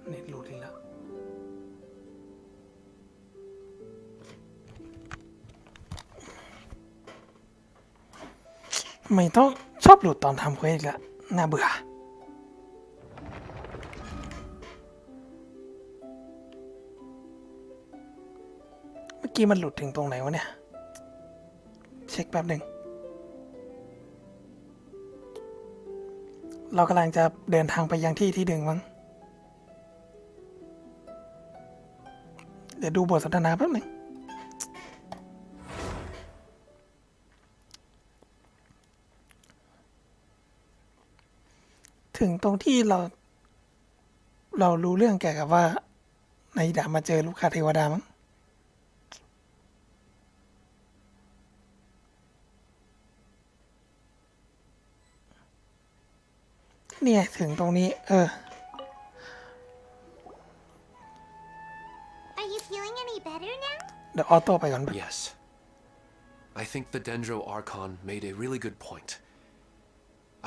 เน็ตหลุดอีกแล้วไม่ต้องชอบหลุดตอนทำเควสอีกแล้วน่าเบื่อเมื่อกี้มันหลุดถึงตรงไหนวะเนี่ยเช็คแป๊บหนึ่งเรากำลังจะเดินทางไปยังที่ที่หนึ่งมั้งเดี๋ยวดูบทสนทนาแป๊บหนึ่งถึงตรงที่เรารู้เรื่องเกี่ยวกับว่าในดามาเจอลูกค้าเทวดามั้งเนี่ยถึงตรงนี้Are you feeling any better now? เดี๋ยวออโต้ไปก่อน Yes. I think the Dendro Archon made a really good point.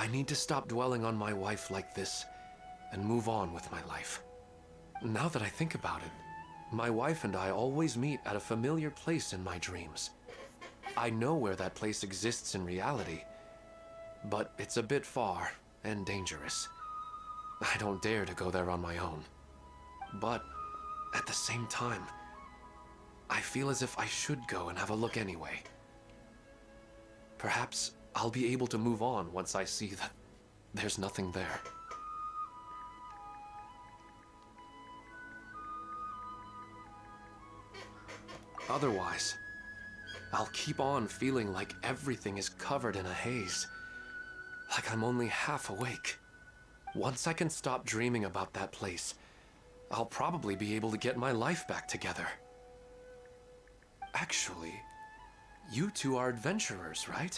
I need to stop dwelling on my wife like this and move on with my life. Now that I think about it, my wife and I always meet at a familiar place in my dreams. I know where that place exists in reality, but it's a bit far and dangerous. I don't dare to go there on my own. But at the same time, I feel as if I should go and have a look anyway. Perhaps I'll be able to move on once I see that there's nothing there. Otherwise, I'll keep on feeling like everything is covered in a haze, like I'm only half awake. Once I can stop dreaming about that place, I'll probably be able to get my life back together. Actually, you two are adventurers, right?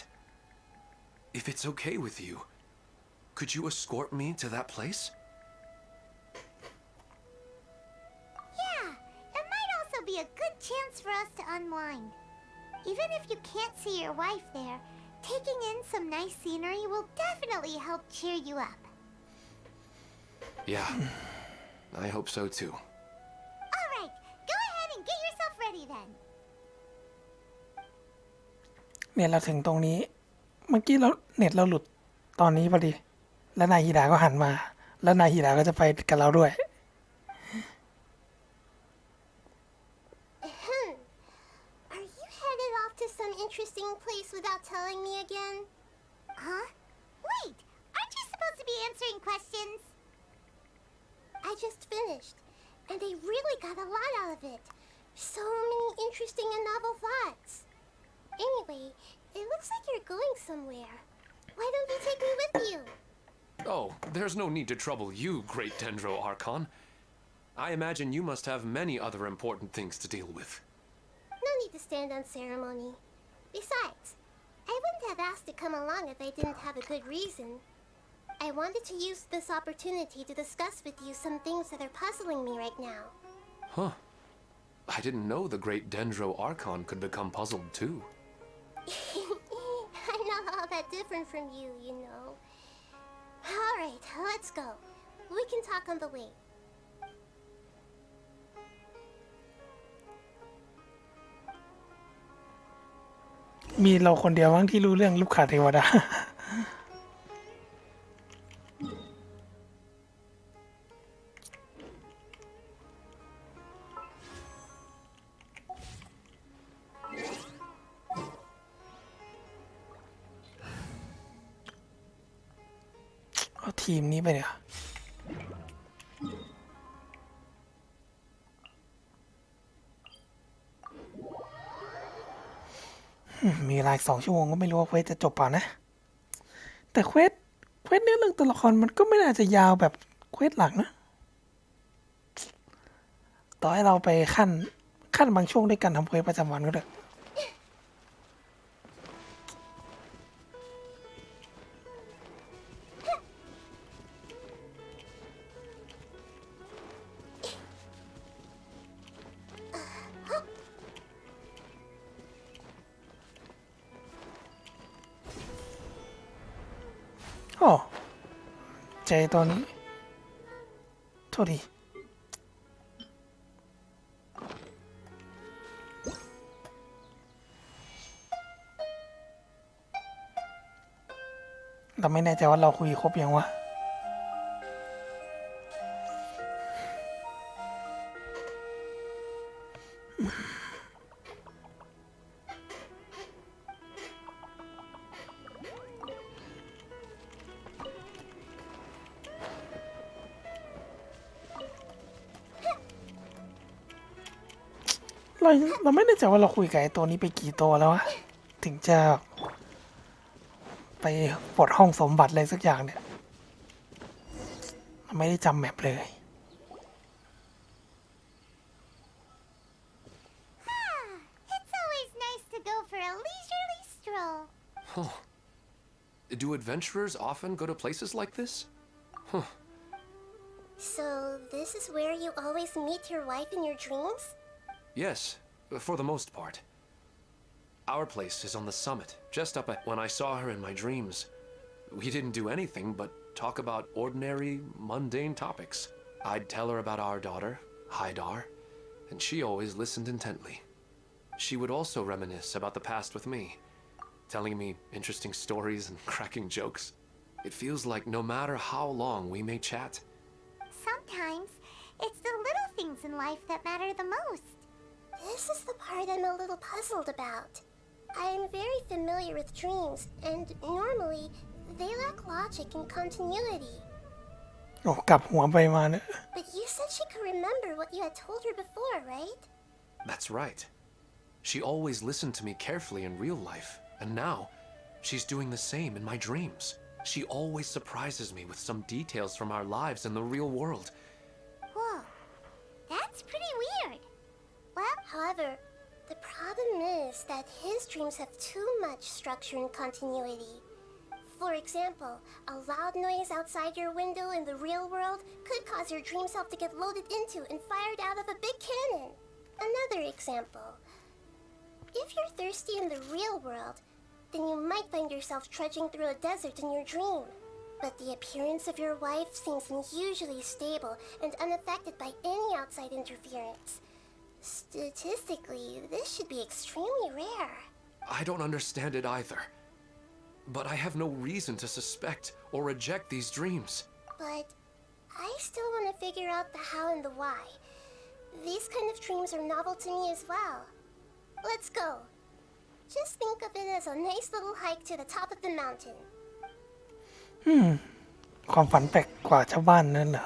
If it's okay with you, could you escort me to that place? Yeah, it might also be a good chance for us to unwind. Even if you can't see your wife there, taking in some nice scenery will definitely help cheer you up. Yeah, I hope so too. Alright, go ahead and get yourself ready then. เนี่ยเราถึงตรงนี้เมื่อกี้เราเน็ตเราหลุดตอนนี้พอดีแล้วนายฮิดาก็หันมาแล้วนายฮิดาก็จะไปกับเราด้วย Are you headed off to some interesting place without telling me again? Huh? Wait, aren't you supposed to be answering questions? I just finished, and I really got a lot out of it. So many interesting and novel thoughts. Anyway, it looks like you're going somewhere. Why don't you take me with you? Oh, there's no need to trouble you, great Dendro Archon. I imagine you must have many other important things to deal with. No need to stand on ceremony. Besides, I wouldn't have asked to come along if I didn't have a good reason. I wanted to use this opportunity to discuss with you some things that are puzzling me right now. Huh. I didn't know the great Dendro Archon could become puzzled too. I'm not all that different from you, you know. Alright, let's go. We can talk on the way. มีเราคนเดียวมั้งที่รู้เรื่องลูกค้าเทวดา เอาทีมนี้ไปเนี่ยมีเวลา2 ชั่วโมงก็ไม่รู้ว่าเควสจะจบเปล่านะแต่เควสเนื้อเรื่องตัวละครมันก็ไม่น่าจะยาวแบบเควสหลักนะต่อให้เราไปขั้นบางช่วงด้วยกันทำเควสประจำวันก็ได้โอ้ใจตัวนี้ โทษทีเราไม่แน่ใจว่าเราคุยครบยังวะเราไม่แน่ใจว่าเราคุยกับไอ้ตัวนี้ไปกี่ตัวแล้ววะถึงจะไปปลดห้องสมบัติอะไรสักอย่างเนี่ยเราไม่ได้จำแมปเลย It's always nice to go for a leisurely stroll. Huh. Do adventurers often go to places like this? Huh. So, this is where you always meet your wife in your dreams? Yes, for the most part. Our place is on the summit, just up when I saw her in my dreams. We didn't do anything but talk about ordinary, mundane topics. I'd tell her about our daughter, Haidar, and she always listened intently. She would also reminisce about the past with me, telling me interesting stories and cracking jokes. It feels like no matter how long we may chat. Sometimes, it's the little things in life that matter the most. This is the part I'm a little puzzled about. I'm very familiar with dreams, and normally, they lack logic and continuity. โอ้กลับหัวไปมาเนี่ย But you said she could remember what you had told her before, right? That's right. She always listened to me carefully in real life, and now she's doing the same in my dreams. She always surprises me with some details from our lives in the real world. Whoa, that's pretty weird. Well, however, the problem is that his dreams have too much structure and continuity. For example, a loud noise outside your window in the real world could cause your dream self to get loaded into and fired out of a big cannon. Another example. If you're thirsty in the real world, then you might find yourself trudging through a desert in your dream. But the appearance of your wife seems unusually stable and unaffected by any outside interference. Statistically, this should be extremely rare. I don't understand it either. But I have no reason to suspect or reject these dreams. But I still want to figure out the how and the why. These kind of dreams are novel to me as well. Let's go. Just think of it as a nice little hike to the top of the mountain. ความฝันแปลกกว่าชาวบ้านนั่นเหรอ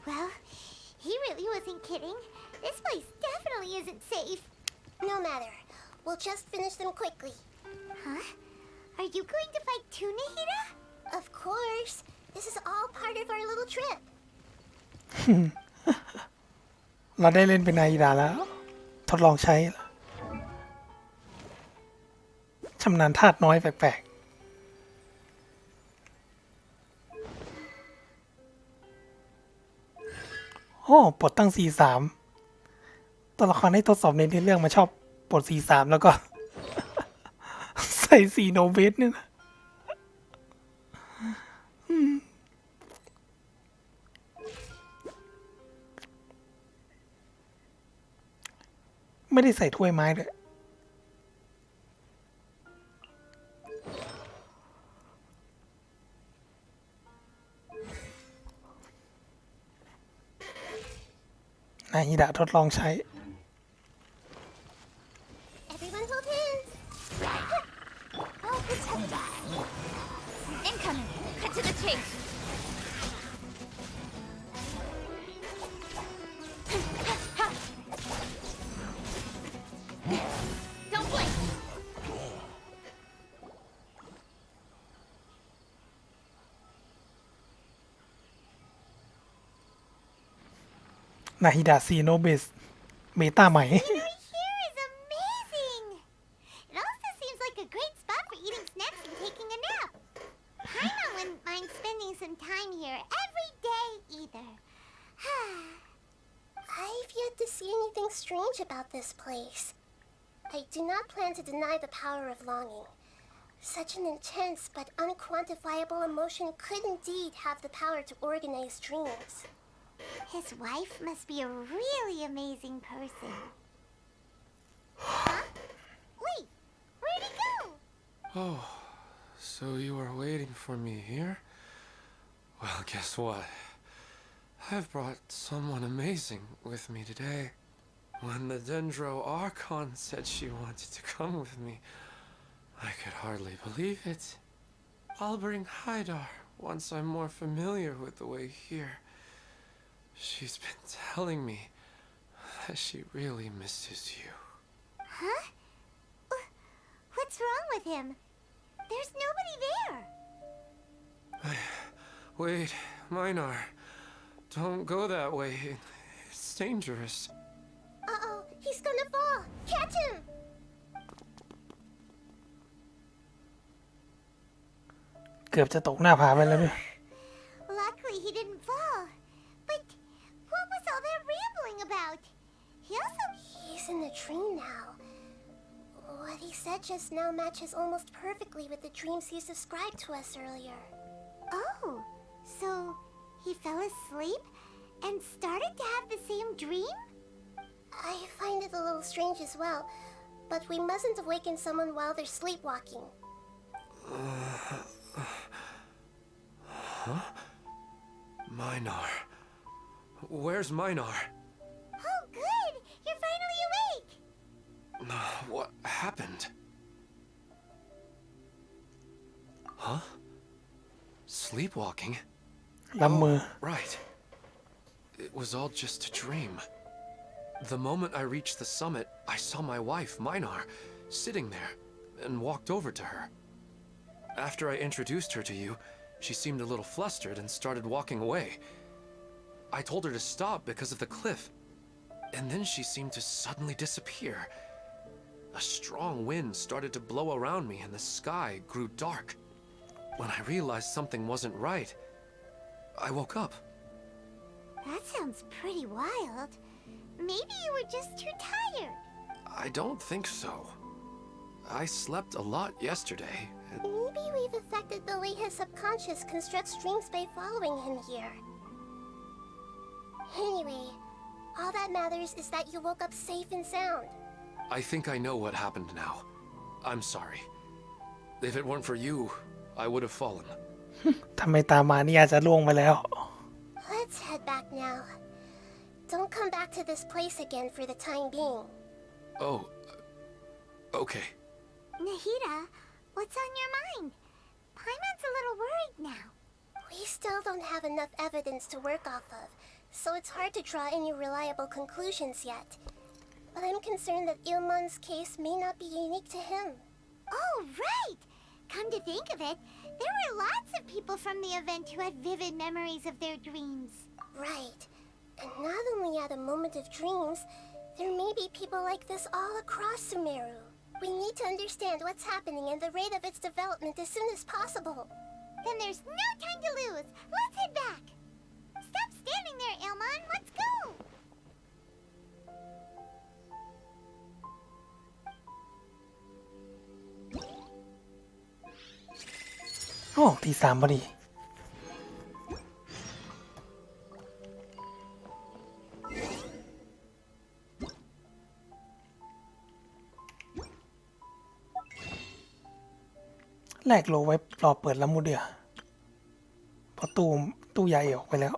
Well, he really wasn't kidding. This place definitely isn't safe. No matter. We'll just finish them quickly. Huh? Are you going to fight too, Nahida? Of course. This is all part of our little trip. เราได้เล่นเป็นนายดาแล้ว ทดลองใช้แล้วชำนาญธาตุน้อยแปลกๆ โอ้ปลดตั้ง 43 ตัวละครให้ทดสอบในเรื่องมาชอบปลด 43 แล้วก็ ใส่4โนเบสเนี่ยนะไม่ได้ใส่ถ้วยไม้ด้วยนายฮิดะทดลองใช้ Everyone hold hands. Oh, protect us. Incoming! Cut to the chase! Don't blink! นาฮิดะซีโนเบสเมตาใหม่ Scenery here is amazing! It also seems like a great spot for eating snacks and taking a nap. Paimon wouldn't mind spending some time here every day either. I've yet to see anything strange about this place. I do not plan to deny the power of longing. Such an intense but unquantifiable emotion could indeed have the power to organize dreams. His wife must be a really amazing person. Huh? Wait, where'd he go? Oh, so you were waiting for me here? Well, guess what? I've brought someone amazing with me today. When the Dendro Archon said she wanted to come with me, I could hardly believe it. I'll bring Haidar once I'm more familiar with the way here. She's been telling me that she really misses you. Huh? What's wrong with him? There's nobody there. Wait, Minar. Don't go that way. It's dangerous. Uh-oh, he's gonna fall. Catch him! เกือบจะตกหน้าผาไปแล้วด้วย Luckily he didn't fall. But what was all that rambling about? He's in a dream now. What he said just now matches almost perfectly with the dreams he's described to us earlier. Oh, so he fell asleep and started to have the same dream? I find it a little strange as well, but we mustn't awaken someone while they're sleepwalking. Huh? Minar. Where's Minar? Oh, good! You're finally awake! What happened? Huh? Sleepwalking? ลำมือ Right. It was all just a dream. The moment I reached the summit, I saw my wife, Minar, sitting there, and walked over to her. After I introduced her to you, she seemed a little flustered and started walking away. I told her to stop because of the cliff, and then she seemed to suddenly disappear. A strong wind started to blow around me and the sky grew dark. When I realized something wasn't right, I woke up. That sounds pretty wild. Maybe you were just too tired. I don't think so. I slept a lot yesterday. Maybe we've affected the way his subconscious constructs dreams by following him here. Anyway, all that matters is that you woke up safe and sound. I think I know what happened now. I'm sorry. If it weren't for you, I would have fallen. ทำไมตามมานี่อาจจะล่วงไปแล้ว Let's head back now. Don't come back to this place again for the time being. Oh, okay. Nahida, what's on your mind? Paimon's a little worried now. We still don't have enough evidence to work off of, so it's hard to draw any reliable conclusions yet. But I'm concerned that Ilmon's case may not be unique to him. Oh, right! Come to think of it, there were lots of people from the event who had vivid memories of their dreams. Right. And not only at a moment of dreams, there may be people like this all across Sumeru. We need to understand what's happening and the rate of its development as soon as possible. Then there's no time to lose. Let's head back. Stop standing there, Ilmon. Let's go. โอ้ตีสามพอดี แลกโลไว้รอเปิดละมุดเดียวเพราะตู้ใหญ่ออกไปแล้ว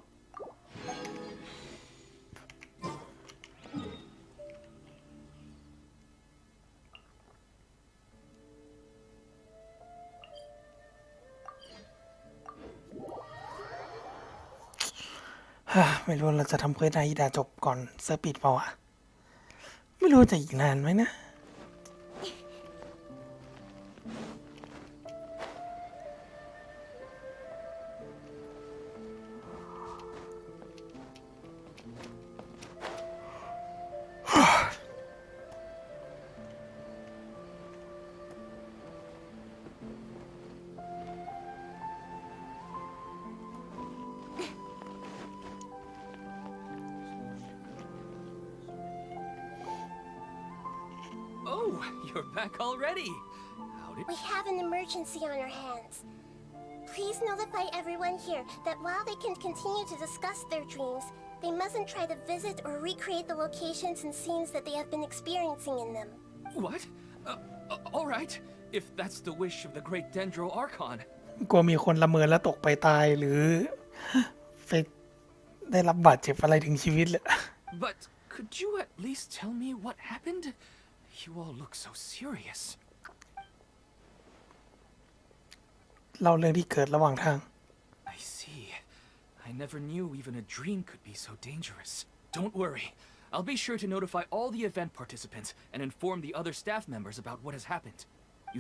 ไม่รู้เราจะทำเควสนาฮิดาจบก่อนเซิร์ฟปิดเปล่าวะไม่รู้จะอีกนานไหมนะ Huh? You're back already. How did... We have an emergency on our hands. Please notify everyone here that while they can continue to discuss their dreams, they mustn't try to visit or recreate the locations and scenes that they have been experiencing in them. What? All right. If that's the wish of the great Dendro Archon. กลัวมีคนละเมอแล้วตกไปตายหรือ ไปได้รับบาดเจ็บอะไรถึงชีวิตเลย But could you at least tell me what happened? You all look so serious. เล่าเรื่องที่เกิดระหว่างทาง I see. I never knew even a dream could be so dangerous. Don't worry. I'll be sure to notify all the event participants and inform the other staff members about what has happened.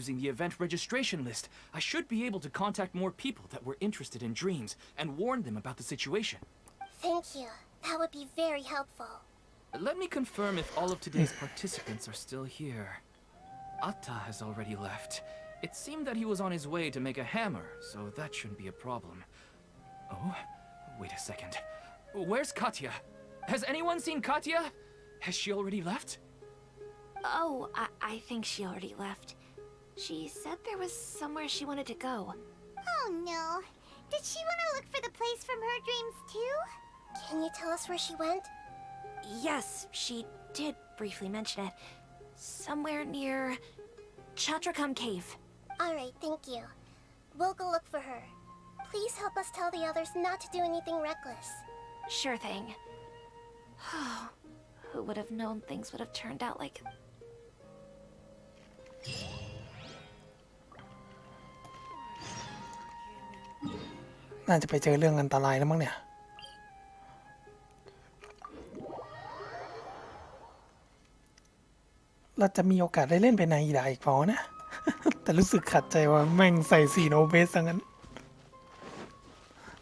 Using the event registration list, I should be able to contact more people that were interested in dreams and warn them about the situation. Thank you. That would be very helpful. Let me confirm if all of today's participants are still here. Atta has already left. It seemed that he was on his way to make a hammer, so that shouldn't be a problem. Oh, wait a second. Where's Katya? Has anyone seen Katya? Has she already left? Oh, I think she already left. She said there was somewhere she wanted to go. Oh no. Did she want to look for the place from her dreams too? Can you tell us where she went? Yes, she did briefly mention it. Somewhere near Chatrakam Cave. Alright, thank you. We'll go look for her. Please help us tell the others not to do anything reckless. Sure thing. Who would have known things would have turned out like... น่าจะไปเจอเรื่องอันตรายแล้วมั้งเนี่ย เราจะมีโอกาสได้เล่นไปในอีดาอีกเปล่านะ แต่รู้สึกขัดใจว่าแม่งใส่สีโนเบสซะงั้น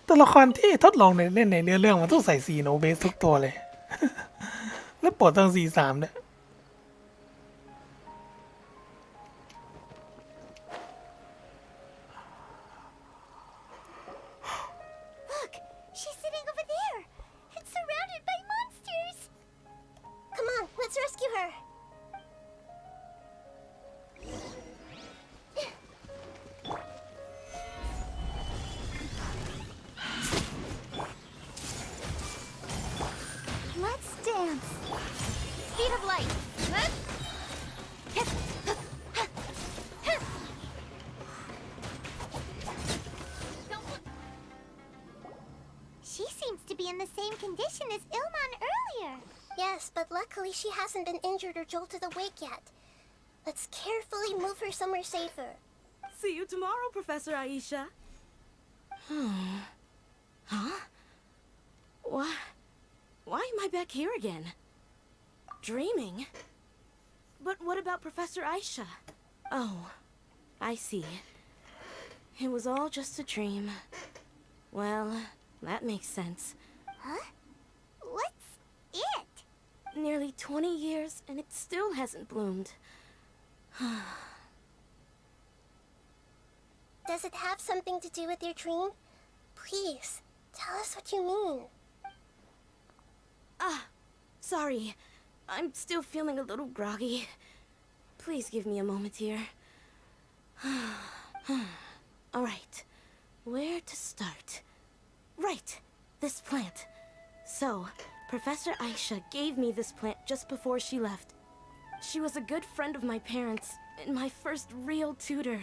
ตัวละครที่ทดลองในเล่นในเรื่องมันต้องใส่สีโนเบสทุกตัวเลย แล้วปลดตั้งสี3เนี่ย Look! She's sitting over there! It's surrounded by monsters! Come on, let's rescue her! Let's dance! Speed of light! She seems to be in the same condition as Ilman earlier. Yes, but luckily she hasn't been injured or jolted awake yet. Let's carefully move her somewhere safer. See you tomorrow, Professor Aisha. Huh? Why am I back here again? Dreaming? But what about Professor Aisha? Oh, I see. It was all just a dream. Well, that makes sense. Huh? What's it? Nearly 20 years and it still hasn't bloomed. Does it have something to do with your dream? Please, tell us what you mean. Sorry. I'm still feeling a little groggy. Please give me a moment here. Alright. Where to start? Right. This plant. So, Professor Aisha gave me this plant just before she left. She was a good friend of my parents and my first real tutor.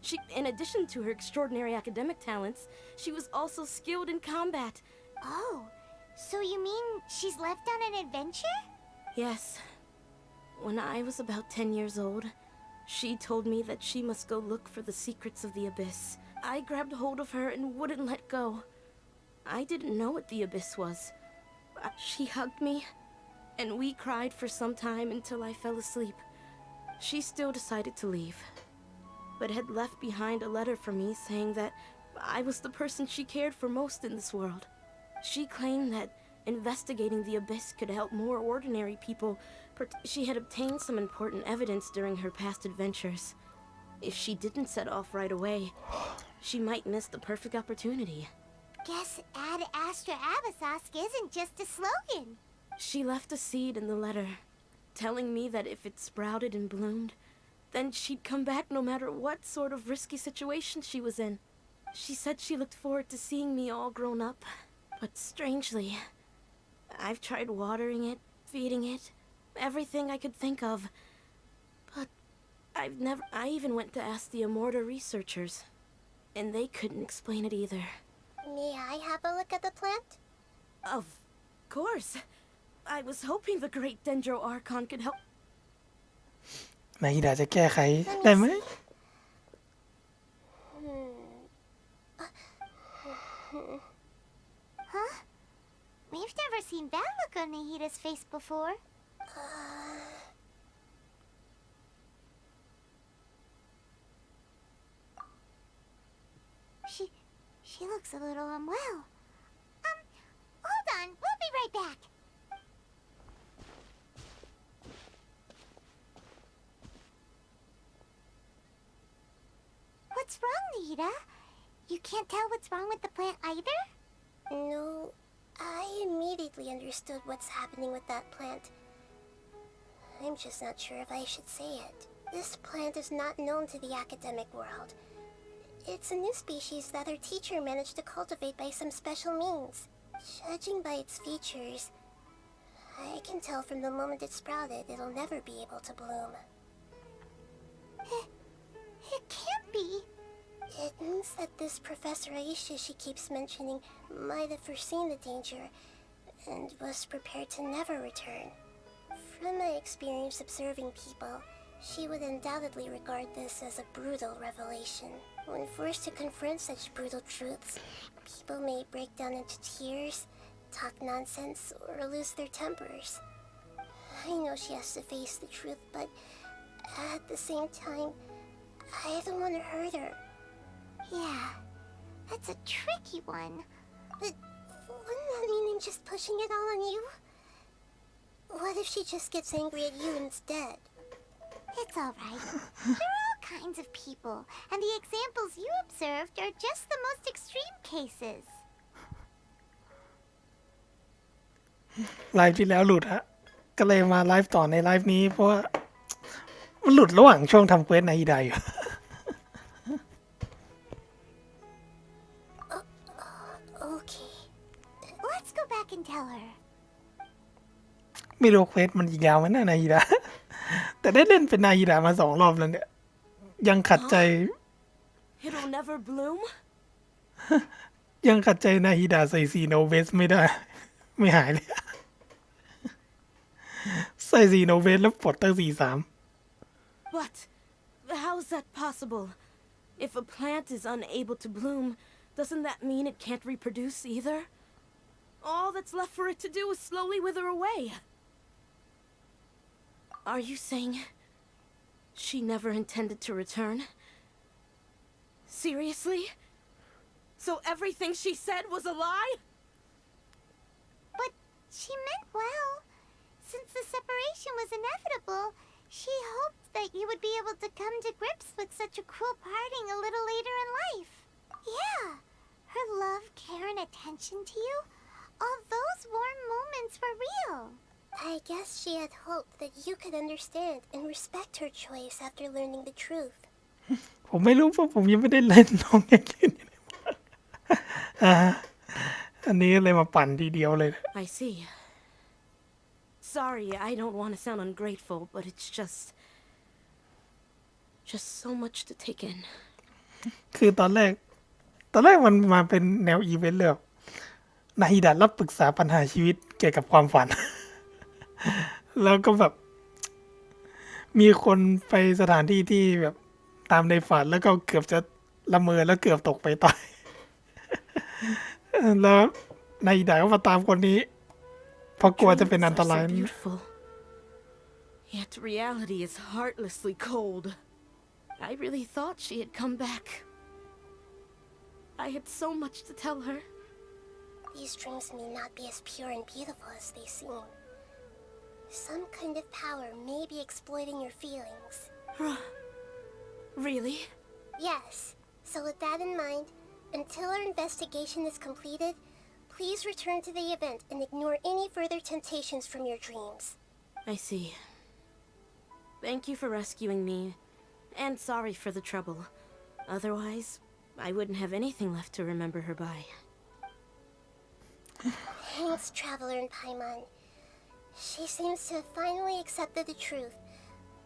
She, in addition to her extraordinary academic talents, she was also skilled in combat. Oh, so you mean she's left on an adventure? Yes. When I was about 10 years old, she told me that she must go look for the secrets of the Abyss. I grabbed hold of her and wouldn't let go. I didn't know what the Abyss was. She hugged me, and we cried for some time until I fell asleep. She still decided to leave, but had left behind a letter for me saying that I was the person she cared for most in this world. She claimed that investigating the Abyss could help more ordinary people. She had obtained some important evidence during her past adventures. If she didn't set off right away, she might miss the perfect opportunity. Guess Ad Astra Abyssosque isn't just a slogan. She left a seed in the letter, telling me that if it sprouted and bloomed, Then she'd come back no matter what sort of risky situation she was in. She said she looked forward to seeing me all grown up. But strangely, I've tried watering it, feeding it, everything I could think of. But I even went to ask the Immorta researchers, and they couldn't explain it either. May I have a look at the plant? Of course. I was hoping the great Dendro Archon could help. นาฮิดะจะแก้ไขได้ไหม Huh? We've never seen that look on Nahida's face before. She looks a little unwell. Hold on. We'll be right back. What's wrong, Nahida? You can't tell what's wrong with the plant either? No, I immediately understood what's happening with that plant. I'm just not sure if I should say it. This plant is not known to the academic world. It's a new species that our teacher managed to cultivate by some special means. Judging by its features, I can tell from the moment it sprouted it'll never be able to bloom. It can't be. It means that this Professor Aisha she keeps mentioning might have foreseen the danger and was prepared to never return. From my experience observing people, she would undoubtedly regard this as a brutal revelation. When forced to confront such brutal truths, people may break down into tears, talk nonsense, or lose their tempers. I know she has to face the truth, but at the same time, I don't want to hurt her. Yeah, that's a tricky one. But wouldn't that mean I'm just pushing it all on you? What if she just gets angry at you instead? It's alright. There are all kinds of people, and the examples you observed are just the most extreme cases. ไลฟ์ที่แล้วหลุดฮะก็เลยมาไลฟ์ต่อในไลฟ์นี้เพราะว่ามันหลุดระหว่างช่วงทำเควสนาฮิดะอยู่ Okay. Let's go back and tell her. ไม่รู้เควสมันอีกยาวไหมนะนาฮิดะ แต่ได้เล่นเป็นนาฮิดะมา2 รอบแล้วเนี่ยยังขัดใจ It'll never bloom? ยังขัดใจนาฮิดะใส่ซีโนเวสไม่ได้ ไม่หายเลย ใส่ซีโนเวสแล้วปลดตั้ง43 But how's that possible? If a plant is unable to bloom, doesn't that mean it can't reproduce either? All that's left for it to do is slowly wither away. Are you saying she never intended to return? Seriously? So everything she said was a lie? But she meant well. Since the separation was inevitable, she hoped that you would be able to come to grips with such a cruel parting a little later in life. Yeah, her love, care, and attention to you, all those warm moments were real. I guess she had hoped that you could understand and respect her choice after learning the truth. ผมไม่รู้เพราะผมยังไม่ได้เล่นน้องยังเล่น อันนี้เลยมาปั่นทีเดียวเลย I see. Sorry, I don't want to sound ungrateful, but it's just so much to take in. คือตอนแรกมันมาเป็นแนวอีเวนต์เลยนาฮิดะรับปรึกษาปัญหาชีวิตเกี่ยวกับความฝัน แล้วก็แบบ มีคนไปสถานที่ที่แบบตามในฝันแล้วก็เกือบจะละเมอแล้วเกือบตกไปตาย แล้วนาฮิดะก็มาตามคนนี้เพราะกลัวจะเป็นอันตราย Dreams are so beautiful. Yet reality is heartlessly cold. I really thought she had come back. I had so much to tell her. These dreams may not be as pure and beautiful as they seem. Some kind of power may be exploiting your feelings. Really? Yes. So with that in mind, until our investigation is completed, please return to the event and ignore any further temptations from your dreams. I see. Thank you for rescuing me And sorry for the trouble. Otherwise, I wouldn't have anything left to remember her by. Thanks, Traveler and Paimon. She seems to have finally accepted the truth,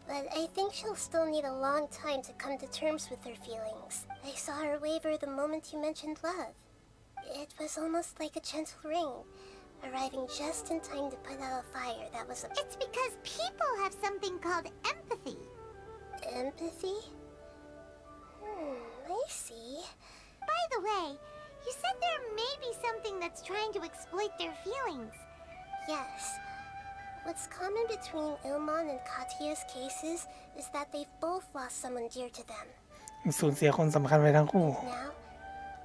but I think she'll still need a long time to come to terms with her feelings. I saw her waver the moment you mentioned love. It was almost like a gentle rain, arriving just in time to put out a fire that was a... It's because people have something called empathy. Empathy? I see. By the way, you said there may be something that's trying to exploit their feelings. Yes. What's common between Ilmon and Katya's cases is that they've both lost someone dear to them. สูญเสียคนสำคัญไปทั้งคู่ Now,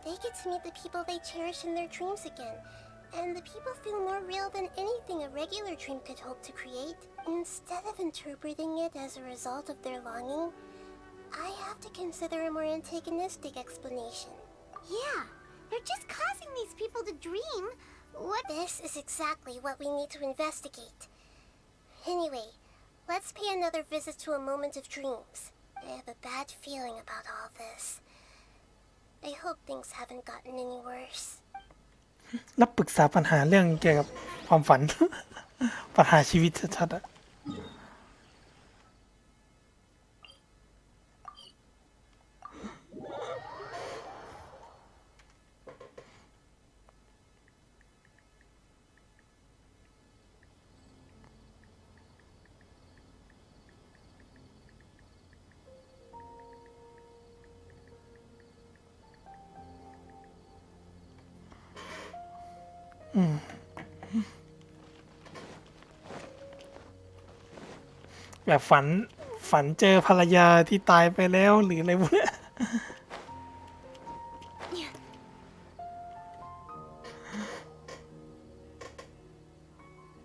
they get to meet the people they cherish in their dreams again. And the people feel more real than anything a regular dream could hope to create. Instead of interpreting it as a result of their longing, I have to consider a more antagonistic explanation. Yeah, they're just causing these people to dream. What? This is exactly what we need to investigate. Anyway, let's pay another visit to a moment of dreams. I have a bad feeling about all this. I hope things haven't gotten any worse. รับปรึกษาปัญหาเรื่องเกี่ยวกับความฝัน ปัญหาชีวิตชัดๆอะแบบฝันเจอภรรยาที่ตายไปแล้วหรืออะไรพวกเนี้ย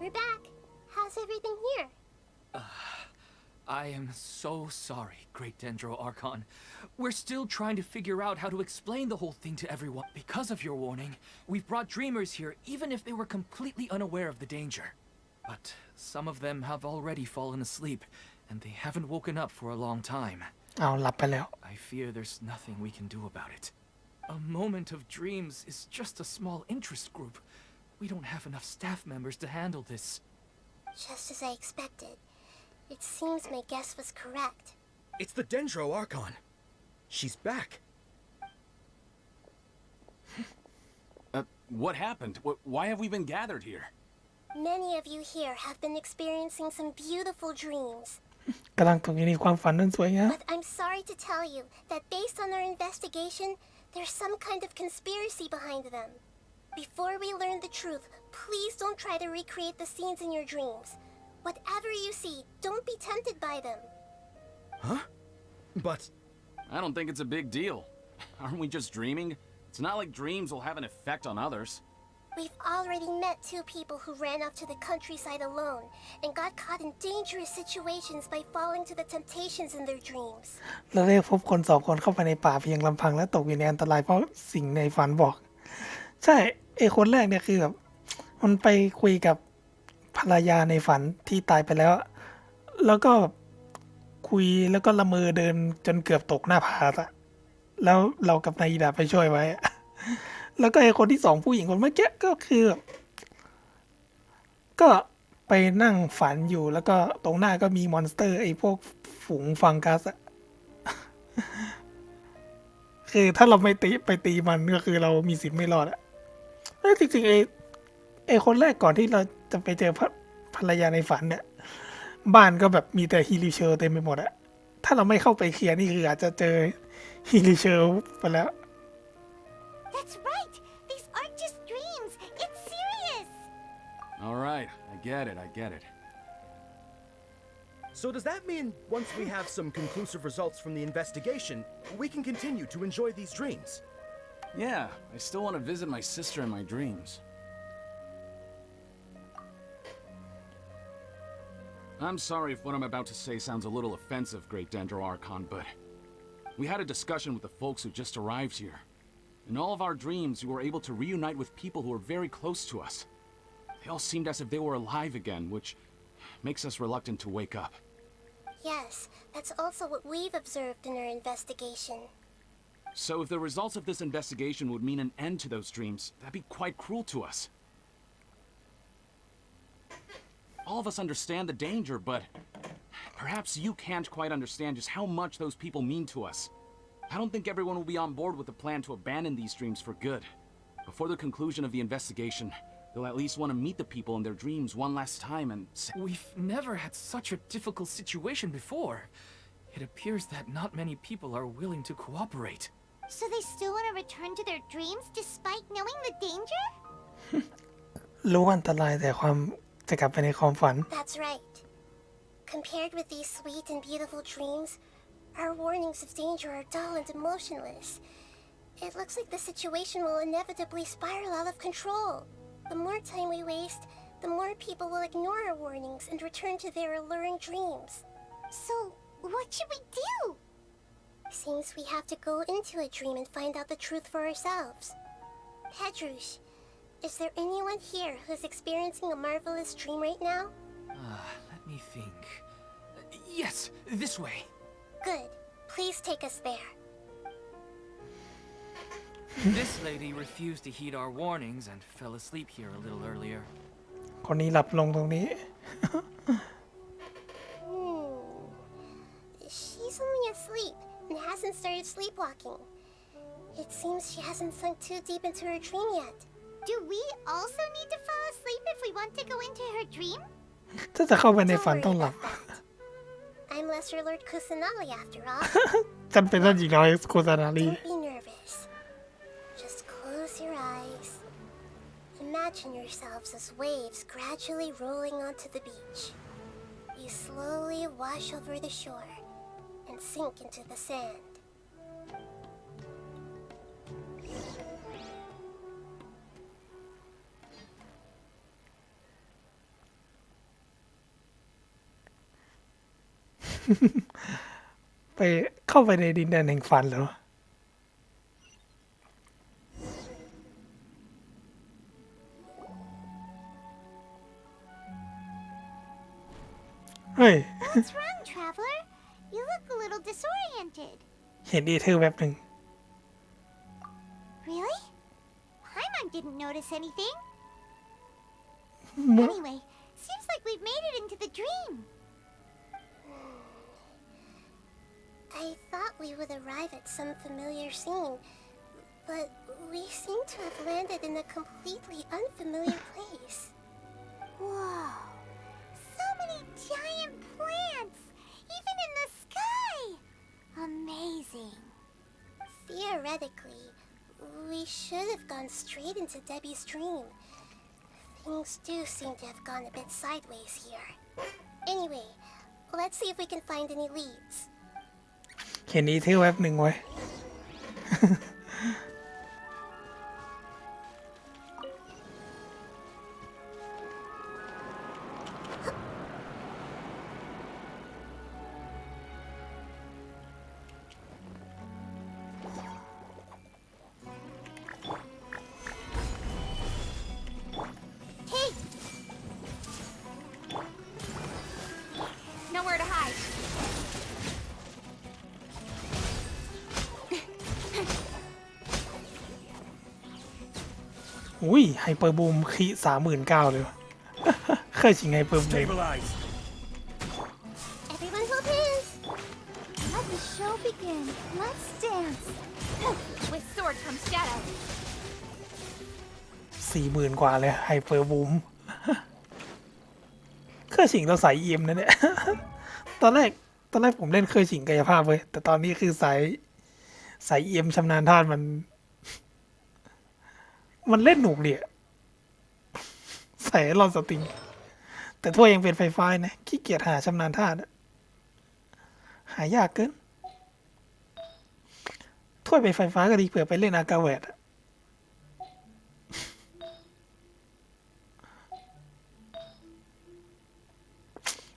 We're back. How's everything here? I am so sorry, Great Dendro Archon. We're still trying to figure out how to explain the whole thing to everyone. Because of your warning, we've brought dreamers here even if they were completely unaware of the danger. But some of them have already fallen asleep, and they haven't woken up for a long time. เอาหลับไปแล้ว I fear there's nothing we can do about it. A moment of dreams is just a small interest group. We don't have enough staff members to handle this. Just as I expected. It seems my guess was correct. It's the Dendro Archon. She's back. What happened? Why have we been gathered here? Many of you here have been experiencing some beautiful dreams. กำลังตกอยู่ในความฝันนั้นสวยงาม But I'm sorry to tell you that based on our investigation, there's some kind of conspiracy behind them. Before we learn the truth, please don't try to recreate the scenes in your dreams. Whatever you see, don't be tempted by them. Huh? But... I don't think it's a big deal. Aren't we just dreaming? It's not like dreams will have an effect on others. We've already met two people who ran off to the countryside alone and got caught in dangerous situations by falling to the temptations in their dreams. เราได้พบคนสองคนเข้าไปในป่าเพียงลำพังและตกอยู่ในอันตรายเพราะสิ่งในฝันบอก ใช่ไอ้คนแรกเนี่ยคือแบบมันไปคุยกับภรรยาในฝันที่ตายไปแล้ว แล้วก็คุยแล้วก็ละเมอเดินจนเกือบตกหน้าผาอะแล้วเรากับนายดาไปช่วยไว้ แล้วก็ไอ้คนที่สองผู้หญิงคนเมื่อกี้ก็คือก็ไปนั่งฝันอยู่แล้วก็ตรงหน้าก็มีมอนสเตอร์ไอ้พวกฝูงฟังกัสอะ คือถ้าเราไม่ไปตีมันก็คือเรามีสิทธิ์ไม่รอดอะแล้วจริงๆไอ้คนแรกก่อนที่เราจะไปเจอภรรยาในฝันเนี่ยบ้านก็แบบมีแต่ฮิลิเชลเต็มไปหมดอะถ้าเราไม่เข้าไปเคลียร์นี่คืออาจจะเจอฮิลิเชลไปแล้ว That's right. These aren't just dreams. It's serious. All right, I get it. So does that mean once we have some conclusive results from the investigation, we can continue to enjoy these dreams? Yeah, I still want to visit my sister in my dreams. I'm sorry if what I'm about to say sounds a little offensive, Great Dendro Archon, but we had a discussion with the folks who just arrived here. In all of our dreams, we were able to reunite with people who were very close to us. They all seemed as if they were alive again, which makes us reluctant to wake up. Yes, that's also what we've observed in our investigation. So if the results of this investigation would mean an end to those dreams, that'd be quite cruel to us. All of us understand the danger, but perhaps you can't quite understand just how much those people mean to us. I don't think everyone will be on board with the plan to abandon these dreams for good. Before the conclusion of the investigation, they'll at least want to meet the people in their dreams one last time and say, We've never had such a difficult situation before. It appears that not many people are willing to cooperate. So they still want to return to their dreams despite knowing the danger? รู้อันตรายแต่ความจะกลับไปในความฝัน That's right. Compared with these sweet and beautiful dreams, our warnings of danger are dull and emotionless. It looks like the situation will inevitably spiral out of control. The more time we waste, the more people will ignore our warnings and return to their alluring dreams. So, what should we do? Seems we have to go into a dream and find out the truth for ourselves. Pedrush, is there anyone here who's experiencing a marvelous dream right now? Let me think. Yes, this way. Good. Please take us there. This lady refused to heed our warnings and fell asleep here a little earlier. คนนี้หลับลงตรงนี้ She's only asleep and hasn't started sleepwalking. It seems she hasn't sunk too deep into her dream yet. Do we also need to fall asleep if we want to go into her dream? ถ้าจะเข้าไปในฝัน Don't ต้อง worry หลับ about that. I'm Lesser Lord Kusanali after all. ฉันเป็นท่านหญิงน้อยโคซานารี Don't be nervous. Just close your eyes. Imagine yourselves as waves gradually rolling onto the beach. You slowly wash over the shore and sink into the sand.เข้าไปในดินแดนแห่งฝันเหรอ เฮ้ย What's wrong, traveler? You look a little disoriented. เห็นอีเธอร์แวบหนึ่ง Really? Paimon didn't notice anything. Anyway, seems like we've made it into the dream. I thought we would arrive at some familiar scene, but we seem to have landed in a completely unfamiliar place. Whoa! So many giant plants! Even in the sky! Amazing. Theoretically, we should have gone straight into Debbie's dream. Things do seem to have gone a bit sideways here. Anyway, let's see if we can find any leads. เห็นอีเธอร์แวบหนึ่งไว้ Hey! Nowhere to hide. อุ้ยไฮเปอร์บูมคี39,000เลยวะ เคยชิงไฮเปอร์บูม Stabilize. Everyone hold hands! Let the show begin. Let's dance. With sword comes shadow. 40,000 กว่าเลยไฮเปอร์บูม เคยชิงเราสายเอ็มนะเนี่ย ตอนแรกผมเล่นเคยชิงกายภาพเว้ยแต่ตอนนี้คือสายเอ็มชำนาญธาตุมันเล่นหนุกดีอะใส่ลอนสติง แต่ถ้วยยังเป็นไฟฟ้านะขี้เกียจหาชำนาญธาตุอะหายากเกิน ถ้วยเป็นไฟฟ้าก็ดีเผื่อไปเล่นอากาเวตอะ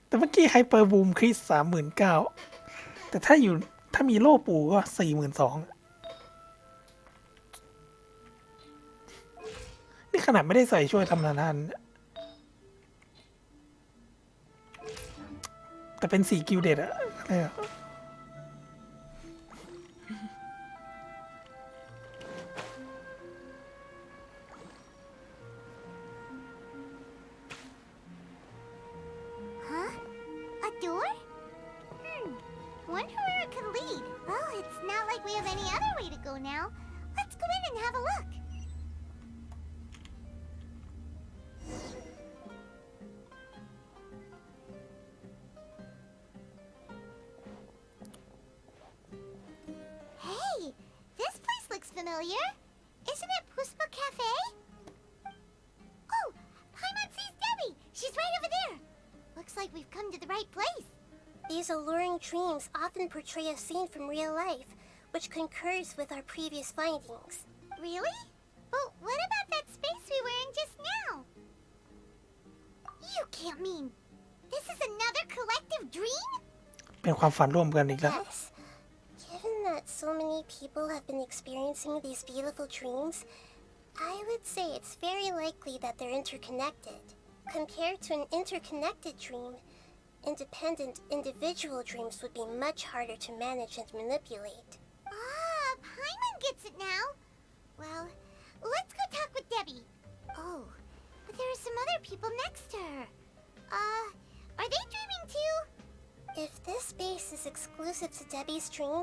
แต่เมื่อกี้ไฮเปอร์บูมคริส39,000แต่ถ้ามีโล่ปูก็42,000นี่ขนาดไม่ได้ใส่ช่วยทำนาน แต่เป็นสีกิลเด็ดอะอะไรอะ Huh? A door? Wonder where it could lead. Well, it's not like we have any other way to go now. Let's go in and have a look. Hey, this place looks familiar. Isn't it Puspa Cafe? Oh, Paimon sees Debbie. She's right over there. Looks like we've come to the right place. These alluring dreams often portray a scene from real life, which concurs with our previous findings. Really? But what about that space we were in just now? You can't mean... This is another collective dream? เป็นความฝันร่วมกันอีกแล้ว Yes. Given that so many people have been experiencing these beautiful dreams, I would say it's very likely that they're interconnected. Compared to an interconnected dream, independent individual dreams would be much harder to manage and manipulate. Ah, Paimon gets it now. Well, let's go talk with Debbie. Oh, but there are some other people next to her. Are they dreaming too? If this space is exclusive to Debbie's dream,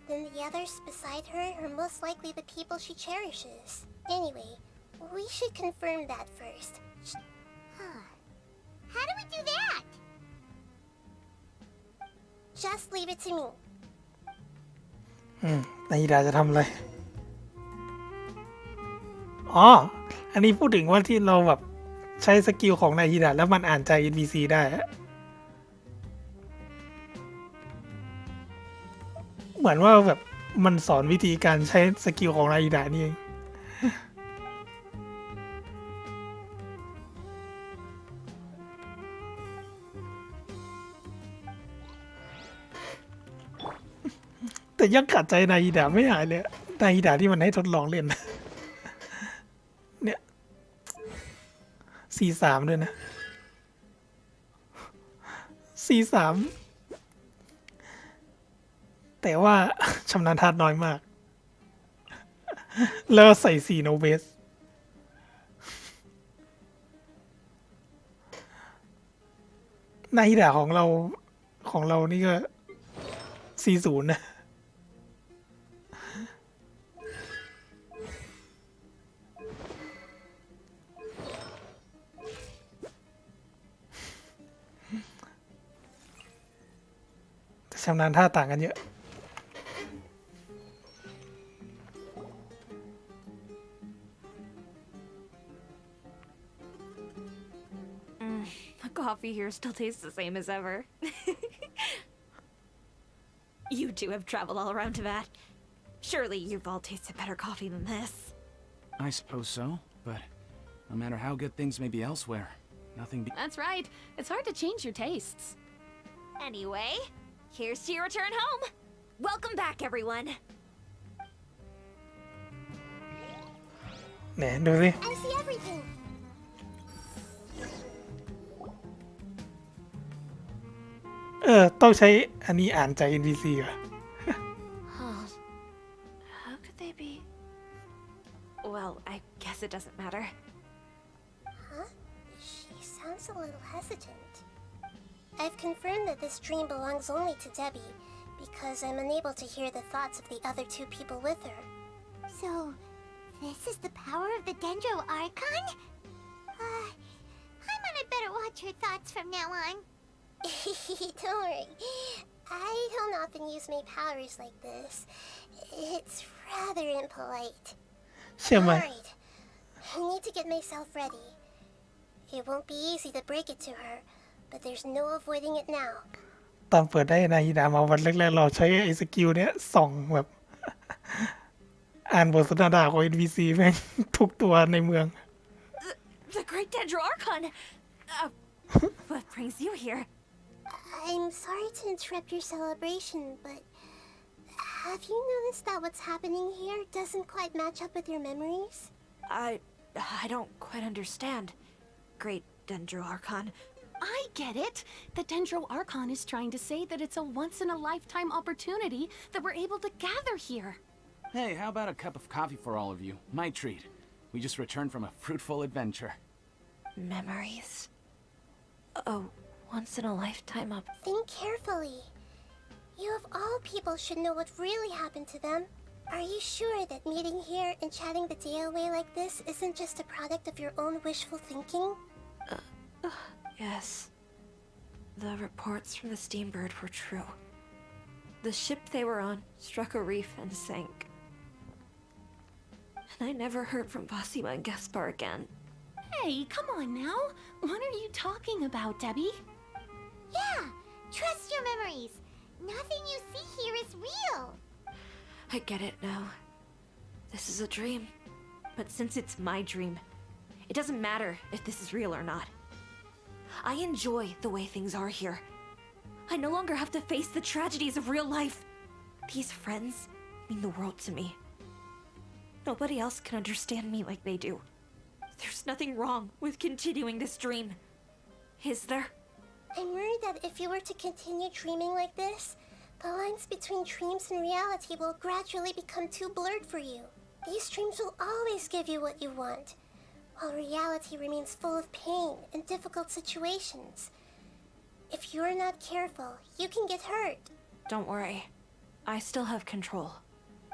then the others beside her are most likely the people she cherishes. Anyway, we should confirm that first. Huh. How do we do that? Just leave it to me. นาฮิดาจะทำอะไร อ๋อ อันนี้พูดถึงว่าที่เราแบบใช้สกิลของนาฮิดาแล้วมันอ่านใจ NPC ได้ เหมือนว่าแบบมันสอนวิธีการใช้สกิลของนาฮิดานี่เอง แต่ยังขัดใจนาฮิดาไม่หายเลยนาฮิดาที่มันให้ทดลองเล่น เนี่ย C3 ด้วยนะ C3 แต่ว่า ชำนาญธาตุน้อยมาก แล้วใส่4โนเบส นาฮิดาของเรานี่ก็ C0 นะ ชำนาญท่าต่างกันเยอะ The coffee here still tastes the same as ever. You two have traveled all around Tibet. Surely you've all tasted better coffee than this. I suppose so, but no matter how good things may be elsewhere, nothing be- That's right. It's hard to change your tastes. Anyway, here's to your return home. Welcome back, everyone. ไหนดูสิ I see everything. ต้องใช้อันนี้อ่านใจ NPC เหรอ Huh. How could they be? Well, I guess it doesn't matter. Huh? She sounds a little hesitant. I've confirmed that this dream belongs only to Debbie, because I'm unable to hear the thoughts of the other two people with her. So, this is the power of the Dendro Archon? Paimon had better watch her thoughts from now on. Don't worry. I don't often use my powers like this. It's rather impolite. เชื่อไหม Alright. I need to get myself ready. It won't be easy to break it to her, but there's no avoiding it now. ตอนเปิดได้นาฮิดามาวันแรกๆเราใช้ไอ้สกิลเนี้ยส่องแบบ อ่านบทสนทนาของ NPC แม่ง ทุกตัวในเมือง The Great Dendro Archon! What brings you here? I'm sorry to interrupt your celebration, but have you noticed that what's happening here doesn't quite match up with your memories? I don't quite understand. Great Dendro Archon. I get it. The Dendro Archon is trying to say that it's a once-in-a-lifetime opportunity that we're able to gather here. Hey, how about a cup of coffee for all of you? My treat. We just returned from a fruitful adventure. Memories. Oh, once-in-a-lifetime Think carefully. You of all people should know what really happened to them. Are you sure that meeting here and chatting the day away like this isn't just a product of your own wishful thinking? Yes. The reports from the Steambird were true. The ship they were on struck a reef and sank. And I never heard from Basima and Gaspar again. Hey, come on now. What are you talking about, Debbie? Yeah, trust your memories. Nothing you see here is real. I get it now. This is a dream. But since it's my dream, it doesn't matter if this is real or not. I enjoy the way things are here. I no longer have to face the tragedies of real life. These friends mean the world to me. Nobody else can understand me like they do. There's nothing wrong with continuing this dream. Is there? I'm worried that if you were to continue dreaming like this, the lines between dreams and reality will gradually become too blurred for you. These dreams will always give you what you want, while reality remains full of pain and difficult situations. If you're not careful, you can get hurt. Don't worry. I still have control.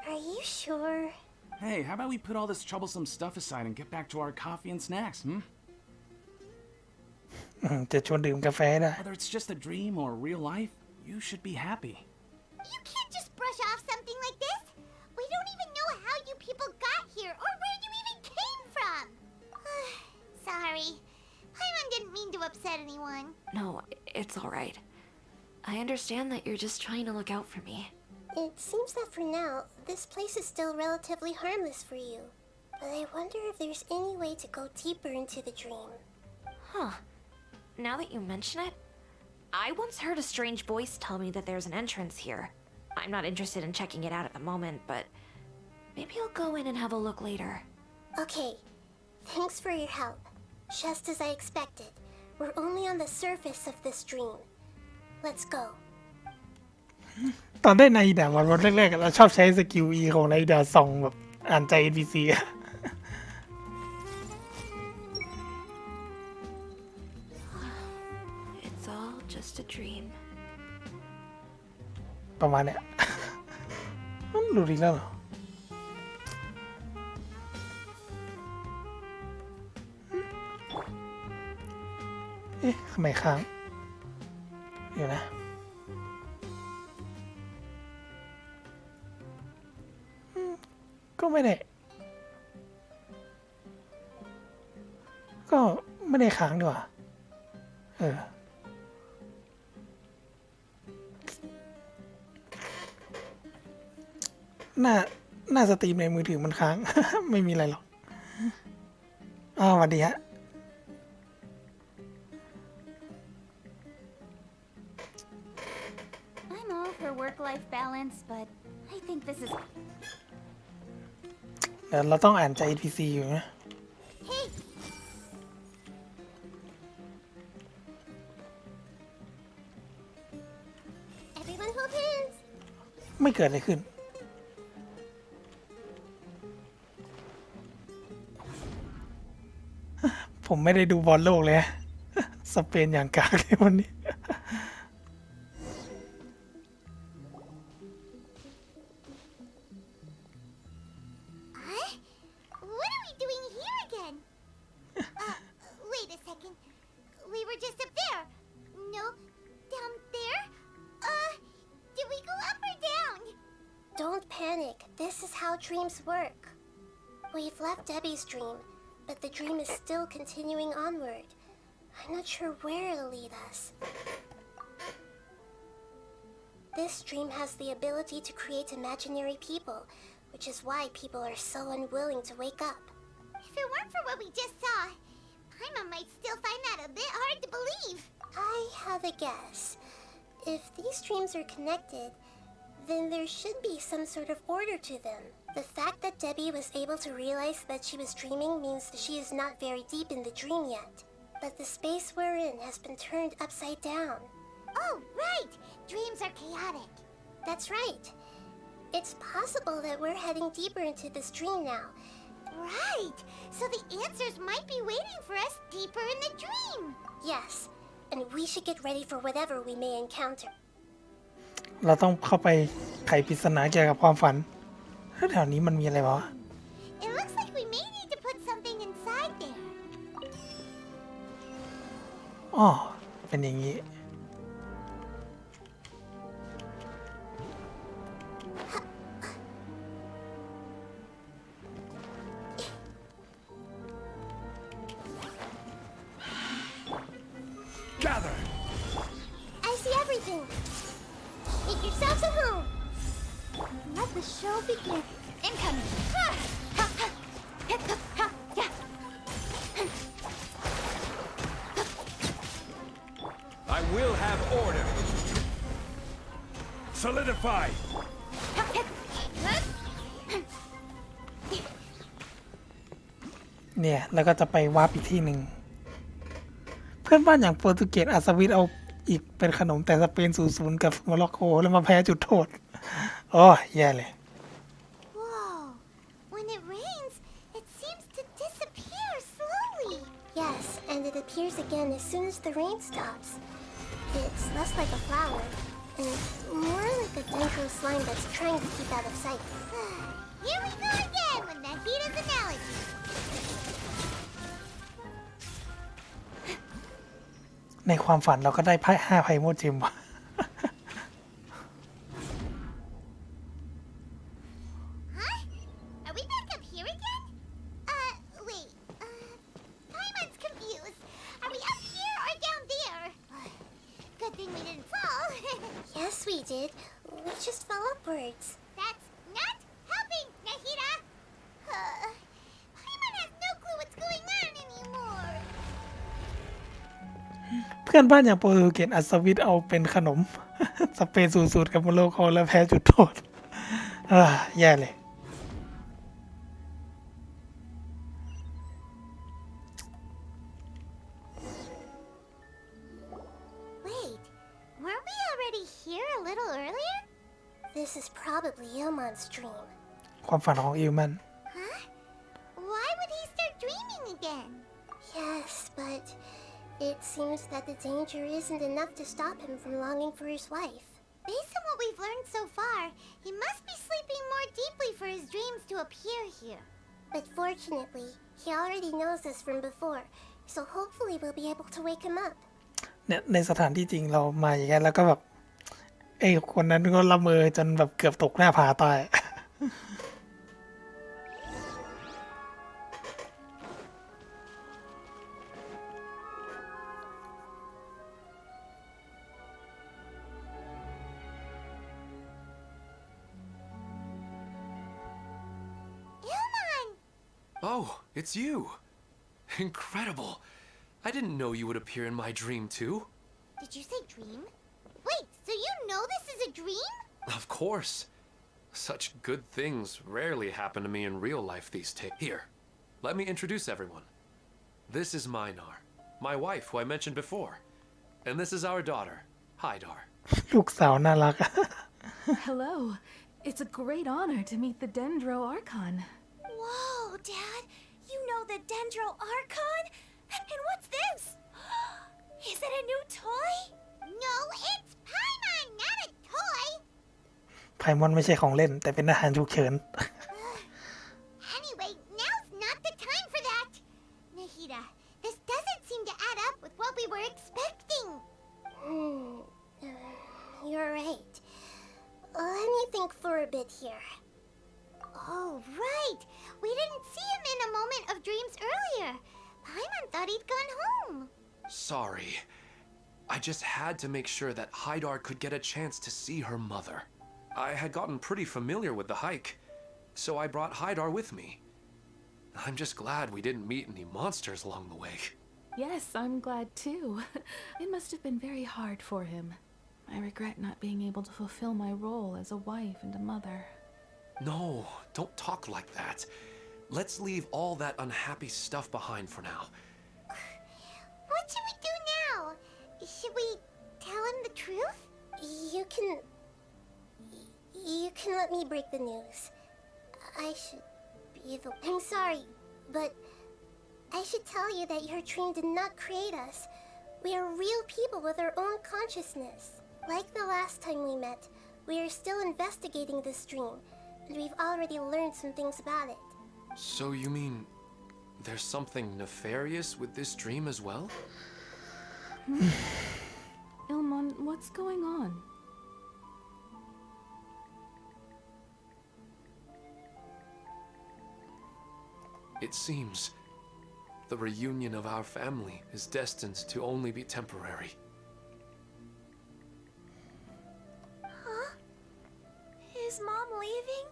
Are you sure? Hey, how about we put all this troublesome stuff aside and get back to our coffee and snacks, hmm? จะชวนดื่มกาแฟนะ Whether it's just a dream or real life, you should be happy. You can't just brush off something like this. We don't even know how you people got here or where you even came from. Sorry. Paimon didn't mean to upset anyone. No, it's alright. I understand that you're just trying to look out for me. It seems that for now, this place is still relatively harmless for you. But I wonder if there's any way to go deeper into the dream. Huh. Now that you mention it, I once heard a strange voice tell me that there's an entrance here. I'm not interested in checking it out at the moment, but maybe I'll go in and have a look later. Okay, thanks for your help. Just as I expected, we're only on the surface of this dream. Let's go. ตอนได้นาอิดะวันแรกๆเราชอบใช้สกิล E ของนาอิดะส่องแบบอ่านใจ NPC อะ It's all just a dream. ประมาณเนี้ย มันหลุดอีกแล้วเหรอ เอ๊ะทำไมค้างเดี๋ยวนะก็ไม่ได้ค้างดีกว่าหน้าสตรีมในมือถือมันค้าง ไม่มีอะไรหรอกสวัสดีฮะ I'm all for work-life balance, but I think this is... เดี๋ยวเราต้องอ่านใจ NPC อยู่นะ Hey! Everyone hold hands! ไม่เกิดอะไรขึ้น ผมไม่ได้ดูบอลโลกเลย สเปนอย่างกากเลยวันนี้ Huh? What are we doing here again? Wait a second. We were just up there. No, down there? Did we go up or down? Don't panic. This is how dreams work. We've left Debbie's dream, but the dream is still continuing onward. I'm not sure where it'll lead us. This dream has the ability to create imaginary people, which is why people are so unwilling to wake up. If it weren't for what we just saw, Paimon might still find that a bit hard to believe. I have a guess. If these dreams are connected, then there should be some sort of order to them. The fact that Debbie was able to realize that she was dreaming means that she is not very deep in the dream yet. but the space we're in has been turned upside down. Oh, right! Dreams are chaotic. That's right. It's possible that we're heading deeper into this dream now. Right! So the answers might be waiting for us deeper in the dream. Yes, and we should get ready for whatever we may encounter. เราต้องเข้าไปไขปริศนาเกี่ยวกับความฝันแถวนี้มันมีอะไรวะ It looks like we may need to put something inside there. อ๋อเป็นอย่างนี้ Gather! I see everything. Make yourselves at home. Let the show begin. Incoming! I will have order. Solidify! เนี่ยแล้วก็จะไปวาร์ปอีกที่หนึ่งเพื่อนบ้านอย่างโปรตุเกสอัศวินเอาอีกเป็นขนมแต่สเปน0-0กับโมร็อกโกแล้วมาแพ้จุดโทษโอ้แย่เลย Whoa! When it rains, it seems to disappear slowly. Yes, and it appears again as soon as the rain stops. It's less like a flower, and more like a dendro slime that's trying to keep out of sight. Here we go again with Nahida's analogy. ในความฝันเราก็ได้5 ไพโมเจมว่ะ Huh? Are we back up here again? Wait. Paimon's confused. Are we up here or down there? Good thing we didn't fall. Yes, we did. We just fell upwards. That's not helping, Nahida. Paimon has no clue what's going on anymore. เพื่อนบ้านอย่างโปรตุเกสอัศวินเอาเป็นขนม สเปน0-0กับโมร็อกโกแล้วแพ้จุดโทษแย่เลย Wait, weren't we already here a little earlier? This is probably Ilmon's dream. ความฝันของอิลมัน Huh? Why would he start dreaming again? Yes, but it seems that the danger isn't enough to stop him from longing for his wife. Based on what we've learned so far, he must be sleeping more deeply for his dreams to appear here. But fortunately, he already knows us from before, so hopefully we'll be able to wake him up. เนี่ยในสถานที่จริงเรามาอย่างนั้นแล้วก็แบบไอ้คนนั้นก็ละเมอจนแบบเกือบตกหน้าผาตาย Ilmon! Oh, it's you. Incredible. I didn't know you would appear in my dream too. Did you say dream? Wait, so you know this is a dream? Of course. Such good things rarely happen to me in real life these days. Here, let me introduce everyone. This is Minar, my wife who I mentioned before. And this is our daughter, Hydar. ลูกสาวน่ารัก Hello. It's a great honor to meet the Dendro Archon. Whoa, Dad! You know the Dendro Archon? And what's this? Is it a new toy? No, it's Paimon, not a toy. ไพมอนไม่ใช่ของเล่นแต่เป็นอาหารฉุกเฉิน Anyway, now's not the time for that. Nahida, this doesn't seem to add up with what we were expecting. You're right. Let me think for a bit here. Oh, right. We didn't see him in a moment of dreams earlier. Paimon thought he'd gone home. Sorry. I just had to make sure that Hydar could get a chance to see her mother. I had gotten pretty familiar with the hike, so I brought Hydar with me. I'm just glad we didn't meet any monsters along the way. Yes, I'm glad too. It must have been very hard for him. I regret not being able to fulfill my role as a wife and a mother. No, don't talk like that. Let's leave all that unhappy stuff behind for now. What can let me break the news. I should be the... I'm sorry, but I should tell you that your dream did not create us. We are real people with our own consciousness. Like the last time we met, we are still investigating this dream, and we've already learned some things about it. So you mean there's something nefarious with this dream as well? Ilmon, what's going on? It seems the reunion of our family is destined to only be temporary. Huh? Is Mom leaving?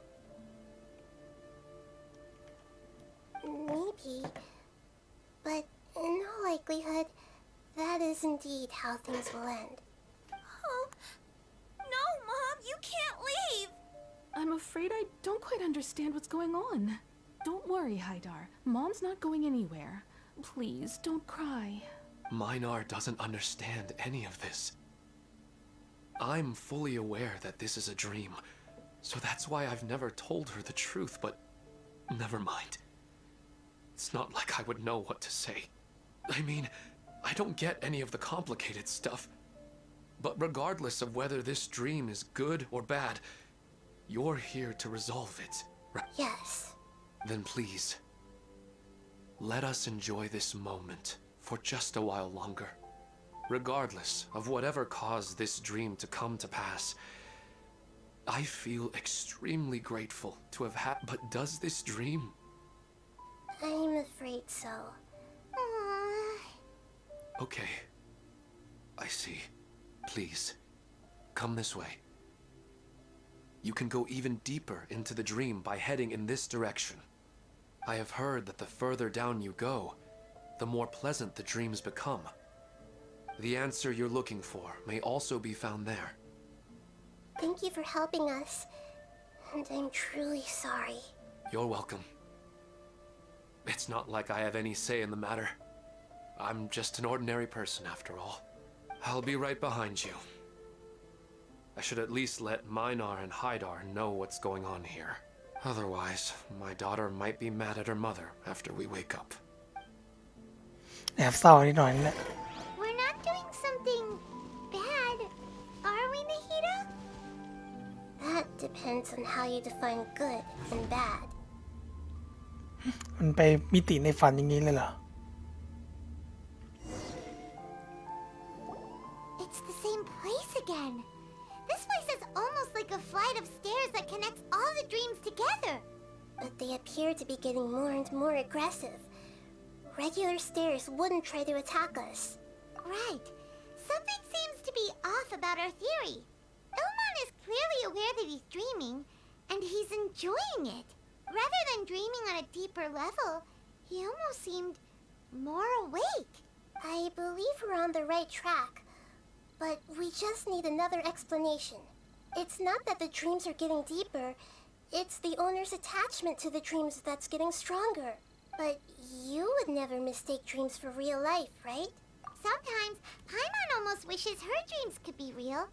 Maybe, but in all likelihood, that is indeed how things will end. Oh, no, Mom, you can't leave! I'm afraid I don't quite understand what's going on. Don't worry, Haidar. Mom's not going anywhere. Please, don't cry. Minar doesn't understand any of this. I'm fully aware that this is a dream, so that's why I've never told her the truth, but never mind. It's not like I would know what to say. I mean, I don't get any of the complicated stuff. But regardless of whether this dream is good or bad, you're here to resolve it, right? Yes. Then please, let us enjoy this moment for just a while longer. Regardless of whatever caused this dream to come to pass, I feel extremely grateful to have had. But does this dream? I'm afraid so. Okay. I see. Please, come this way. You can go even deeper into the dream by heading in this direction. I have heard that the further down you go, the more pleasant the dreams become. The answer you're looking for may also be found there. Thank you for helping us, and I'm truly sorry. You're welcome. It's not like I have any say in the matter. I'm just an ordinary person after all. I'll be right behind you. I should at least let Minar and Haidar know what's going on here. Otherwise, my daughter might be mad at her mother after we wake up. แอบเศร้านิดหน่อยนี่แหละ We're not doing something bad, are we, Nahida? That depends on how you define good and bad. มันไปมิติในฝันอย่างนี้เลยเหรอ It's the same place again. This place is almost like a flight of stairs that connects all the dreams together. But they appear to be getting more and more aggressive. Regular stairs wouldn't try to attack us. Right. Something seems to be off about our theory. Ilmon is clearly aware that he's dreaming, and he's enjoying it. Rather than dreaming on a deeper level, he almost seemed more awake. I believe we're on the right track, but we just need another explanation. It's not that the dreams are getting deeper, it's the owner's attachment to the dreams that's getting stronger. But you would never mistake dreams for real life, right? Sometimes, Paimon almost wishes her dreams could be real.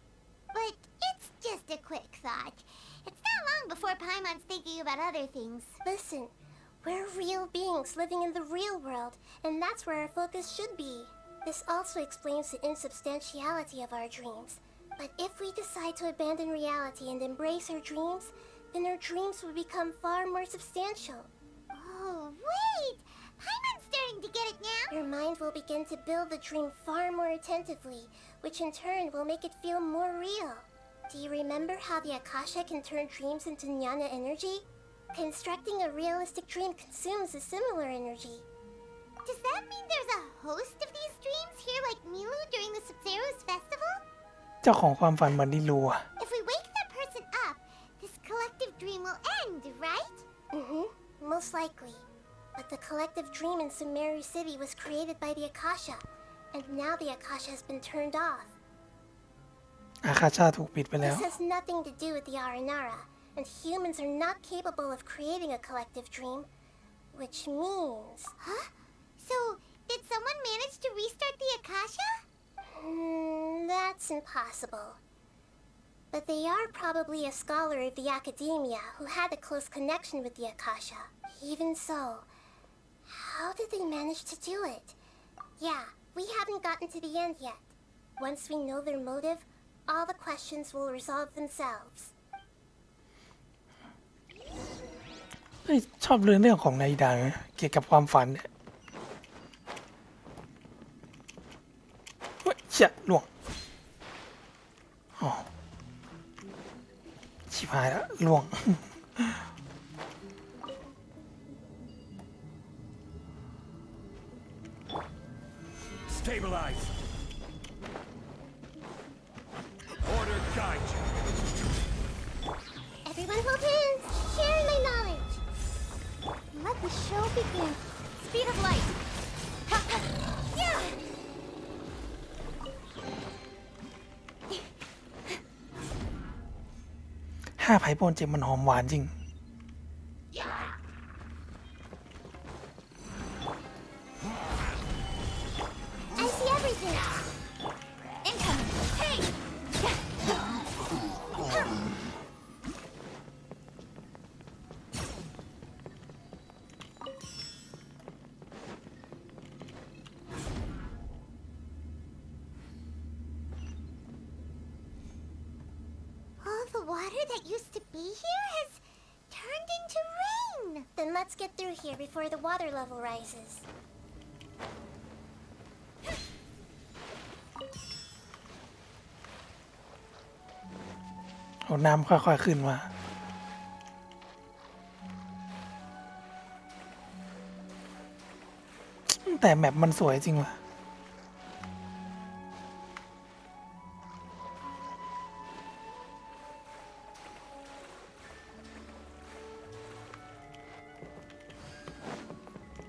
But it's just a quick thought. It's not long before Paimon's thinking about other things. Listen, we're real beings living in the real world, and that's where our focus should be. This also explains the insubstantiality of our dreams. But if we decide to abandon reality and embrace our dreams, then our dreams will become far more substantial. Oh, wait! Paimon's starting to get it now. Your mind will begin to build the dream far more attentively, which in turn will make it feel more real. Do you remember how the Akasha can turn dreams into jnana energy? Constructing a realistic dream consumes a similar energy. Does that mean there's a host of these dreams here like Milu during the Sub-Zero's festival? เจ้าของความฝันเหมือนที่รู้อะ If we wake that person up, this collective dream will end, right? Most likely. But the collective dream in Sumeru City was created by the Akasha, and now the Akasha has been turned off. อาคาชาถูกปิดไปแล้ว This has nothing to do with the Aranara, and humans are not capable of creating a collective dream, which means... Huh? So, did someone manage to restart the Akasha? That's impossible. But they are probably a scholar of the academia who had a close connection with the Akasha. Even so, how did they manage to do it? Yeah, we haven't gotten to the end yet. Once we know their motive, all the questions will resolve themselves. ชอบเรื่องของนาอิดะนะเกี่ยวกับความฝันเนี่ยเฮ้ยเชี่ยล่วงอ๋อชิบหายแล้วล่วง Stabilize. Order guide you. Everyone hold hands, share my knowledge. Let the show begin. Speed of light. Yeah. ไผ่โปนเจมมันหอมหวานจริง I see everything. Incoming. Hey. All the water that used to be here has turned into rain. Then let's get through here before the water level rises. เอาน้ำค่อยๆขึ้นมาแต่แมปมันสวยจริงว่ะ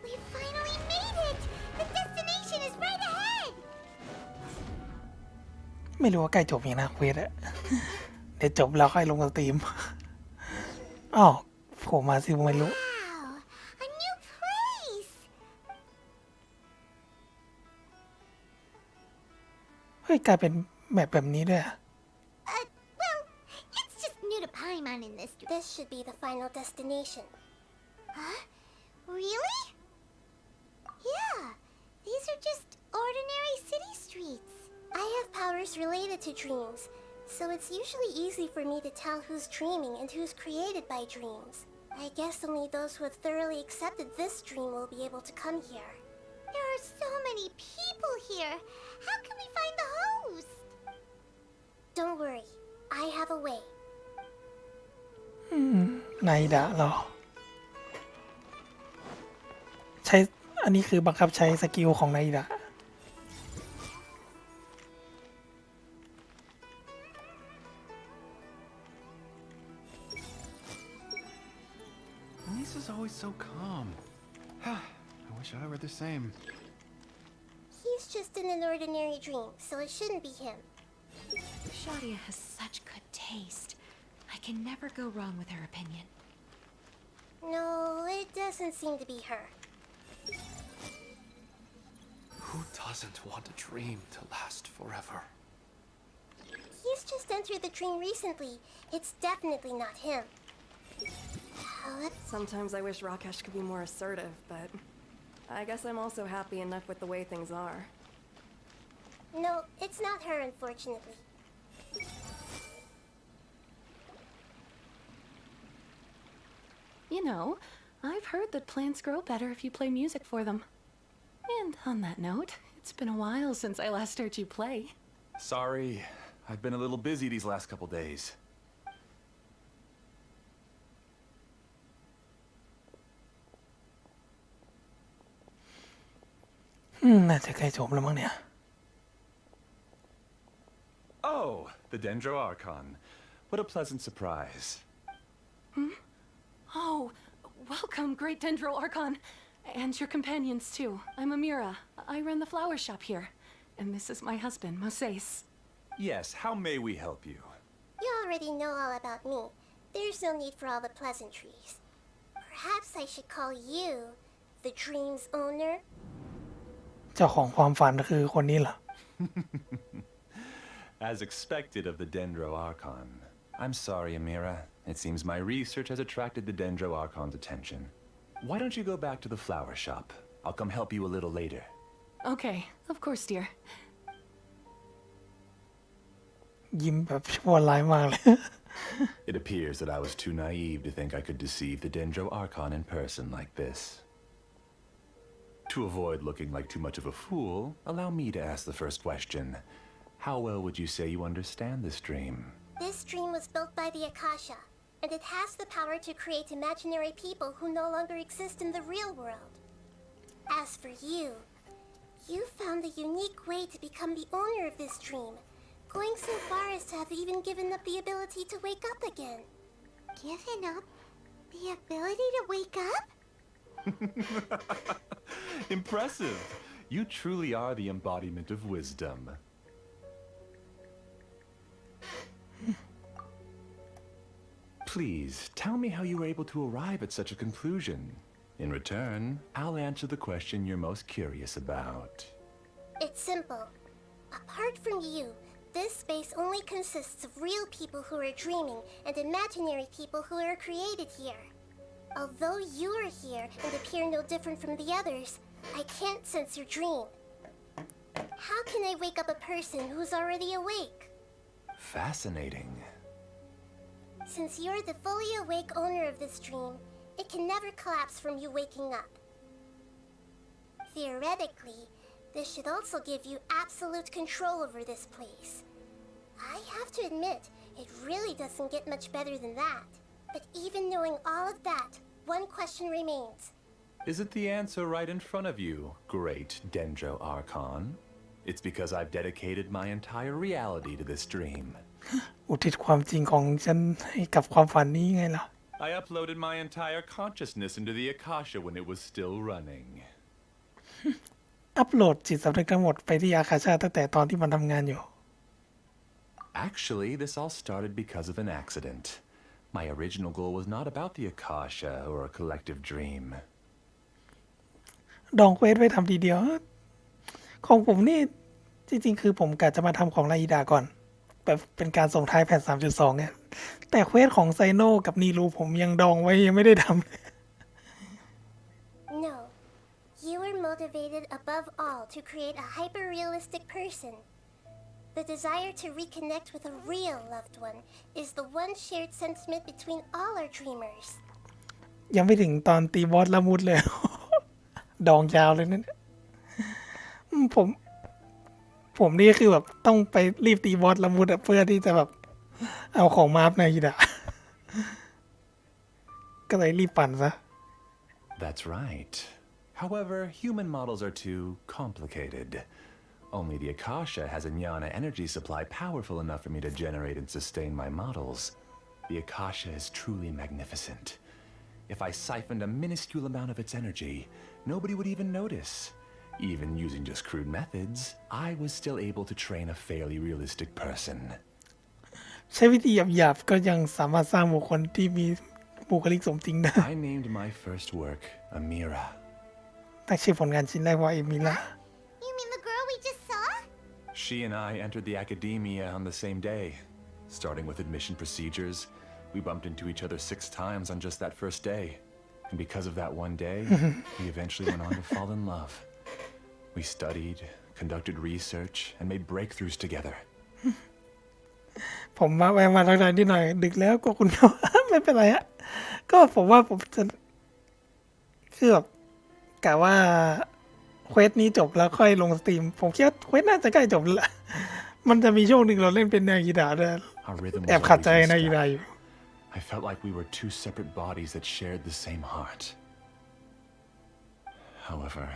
We finally made it! The destination is right ahead! ไม่รู้ว่าใกล้จบยังนะเควสอะเดี๋ยวจบแล้วค่อยลงสตรีมอ้าวโผล่มาสิไม่รู้ Wow! A new place! เฮ้ยกลายเป็นแมปแบบนี้ด้วยอะ Well, it's just new to Paimon in this. This should be the final destination. Huh? Really? Yeah, these are just ordinary city streets. I have powers related to dreams, so it's usually easy for me to tell who's dreaming and who's created by dreams. I guess only those who have thoroughly accepted this dream will be able to come here. There are so many people here. How can we find the host? Don't worry, I have a way. นาอิดะเหรอใช้อันนี้คือบังคับใช้สกิลของนาอิดะ Lisa's always so calm. I wish I were the same. He's just in an ordinary dream, so it shouldn't be him. Shadia has such good taste. I can never go wrong with her opinion. No, it doesn't seem to be her. Who doesn't want a dream to last forever? He's just entered the dream recently. It's definitely not him. Sometimes I wish Rakesh could be more assertive, but I guess I'm also happy enough with the way things are. No, it's not her, unfortunately. You know, I've heard that plants grow better if you play music for them. And on that note, it's been a while since I last heard you play. Sorry, I've been a little busy these last couple days. น่าจะใกล้จบแล้วมั้งเนี่ย Oh, the Dendro Archon. What a pleasant surprise. Oh, welcome, Great Dendro Archon. And your companions, too. I'm Amira. I run the flower shop here. And this is my husband, Moses. Yes, how may we help you? You already know all about me. There's no need for all the pleasantries. Perhaps I should call you the dream's owner? เจ้าของความฝันคือคนนี้เหรอ As expected of the Dendro Archon. I'm sorry, Amira. It seems my research has attracted the Dendro Archon's attention. Why don't you go back to the flower shop? I'll come help you a little later. Okay, of course, dear. ยิ้มแบบชั่วร้ายมากเลย It appears that I was too naive to think I could deceive the Dendro Archon in person like this. To avoid looking like too much of a fool, allow me to ask the first question. How well would you say you understand this dream? This dream was built by the Akasha, and it has the power to create imaginary people who no longer exist in the real world. As for you, you found a unique way to become the owner of this dream, going so far as to have even given up the ability to wake up again. Given up the ability to wake up? Impressive. You truly are the embodiment of wisdom. Please, tell me how you were able to arrive at such a conclusion. In return, I'll answer the question you're most curious about. It's simple. Apart from you, this space only consists of real people who are dreaming and imaginary people who are created here. Although you are here and appear no different from the others, I can't sense your dream. How can I wake up a person who's already awake? Fascinating. Since you're the fully awake owner of this dream, it can never collapse from you waking up. Theoretically, this should also give you absolute control over this place. I have to admit, it really doesn't get much better than that. But even knowing all of that, one question remains. Is it the answer right in front of you, great Dendro Archon? It's because I've dedicated my entire reality to this dream. อุทิศความจริงของฉันให้กับความฝันนี้ไงล่ะ I uploaded my entire consciousness into the Akasha when it was still running. อัปโหลดจิตสำนึกทั้งหมดไปที่อาคาชาตั้งแต่ตอนที่มันทำงานอยู่ Actually, this all started because of an accident. My original goal was not about the Akasha or a collective dream. ดองเควสไว้ทำทีเดียว ของผมนี่จริงๆคือผมกะจะมาทำของไลอิดาก่อนแบบเป็นการส่งท้ายแพท 3.2 เนี่ยแต่เควสของไซโนกับนีรูผมยังดองไว้ยังไม่ได้ทำ No. You were motivated above all to create a hyper-realistic person. The desire to reconnect with a real loved one is the one shared sentiment between all our dreamers. ยังไม่ถึงตอนตีบอสละมุดเลย ดองยาวเลยนั่นผมนี่คือแบบต้องไปรีบตีบอสละมุดเพื่อที่จะแบบเอาของมาอัพในฮิดะ ก็เลยรีบปั่นซะ That's right. However, human models are too complicated. Only the Akasha has a jnana energy supply powerful enough for me to generate and sustain my models. The Akasha is truly magnificent. If I siphoned a minuscule amount of its energy, nobody would even notice. Even using just crude methods, I was still able to train a fairly realistic person. ใช้วิธีหยาบๆก็ยังสามารถสร้างบุคคลที่มีบุคลิกสมจริงได้ I named my first work Amira. ตั้งชื่อผลงานชิ้นแรกว่าเอมิล่า You mean the girl we just saw? She and I entered the academia on the same day. Starting with admission procedures, we bumped into each other 6 times on just that first day. And because of that one day, we eventually went on to fall in love. We studied, conducted research, and made breakthroughs together. ผมมาแวะมาทักทายนิดหน่อยดึกแล้วก็คุณ ไม่เป็นไรฮะก็ผมว่าผมจะคือแบบกะว่าเควสนี้จบแล้วค่อยลงสตรีมผมคิดว่าเควสน่าจะใกล้จบแล้วล่ะ มันจะมีช่วงหนึ่งเราเล่นเป็นนากีดาด้วย Our rhythm แอบ was ขัด always ใจ in นากีดา step. อยู่ I felt like we were 2 separate bodies that shared the same heart. However,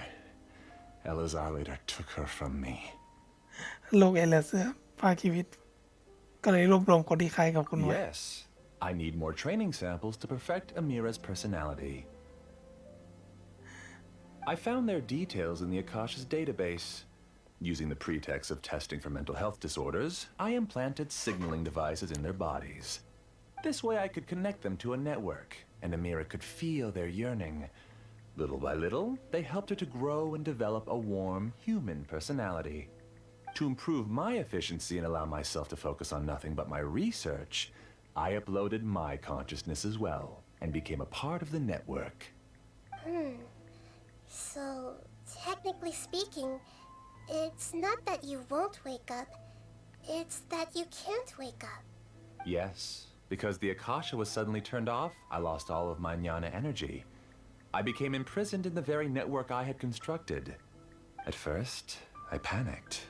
Elazar later took her from me. โลกเอเลเซอร์ภาคชีวิตก็เลยรวบรวมคนที่คล้ายกับคุณไว้ Yes, I need more training samples to perfect Amira's personality. I found their details in the Akasha's database. Using the pretext of testing for mental health disorders, I implanted signaling devices in their bodies. This way I could connect them to a network, and Amira could feel their yearning. Little by little, they helped her to grow and develop a warm, human personality. To improve my efficiency and allow myself to focus on nothing but my research, I uploaded my consciousness as well and became a part of the network. So, technically speaking, it's not that you won't wake up, it's that you can't wake up. Yes, because the Akasha was suddenly turned off, I lost all of my jnana energy. I became imprisoned in the very network I had constructed. At first, I panicked.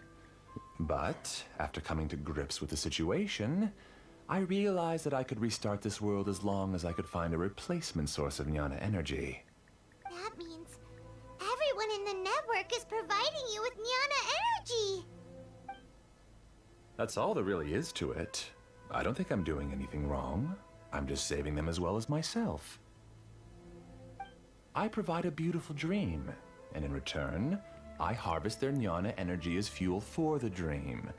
But after coming to grips with the situation, I realized that I could restart this world as long as I could find a replacement source of jnana energy. That means everyone in the network is providing you with jnana energy. That's all there really is to it. I don't think I'm doing anything wrong. I'm just saving them as well as myself. I provide a beautiful dream, and in return, I harvest their jnana energy as fuel for the dream.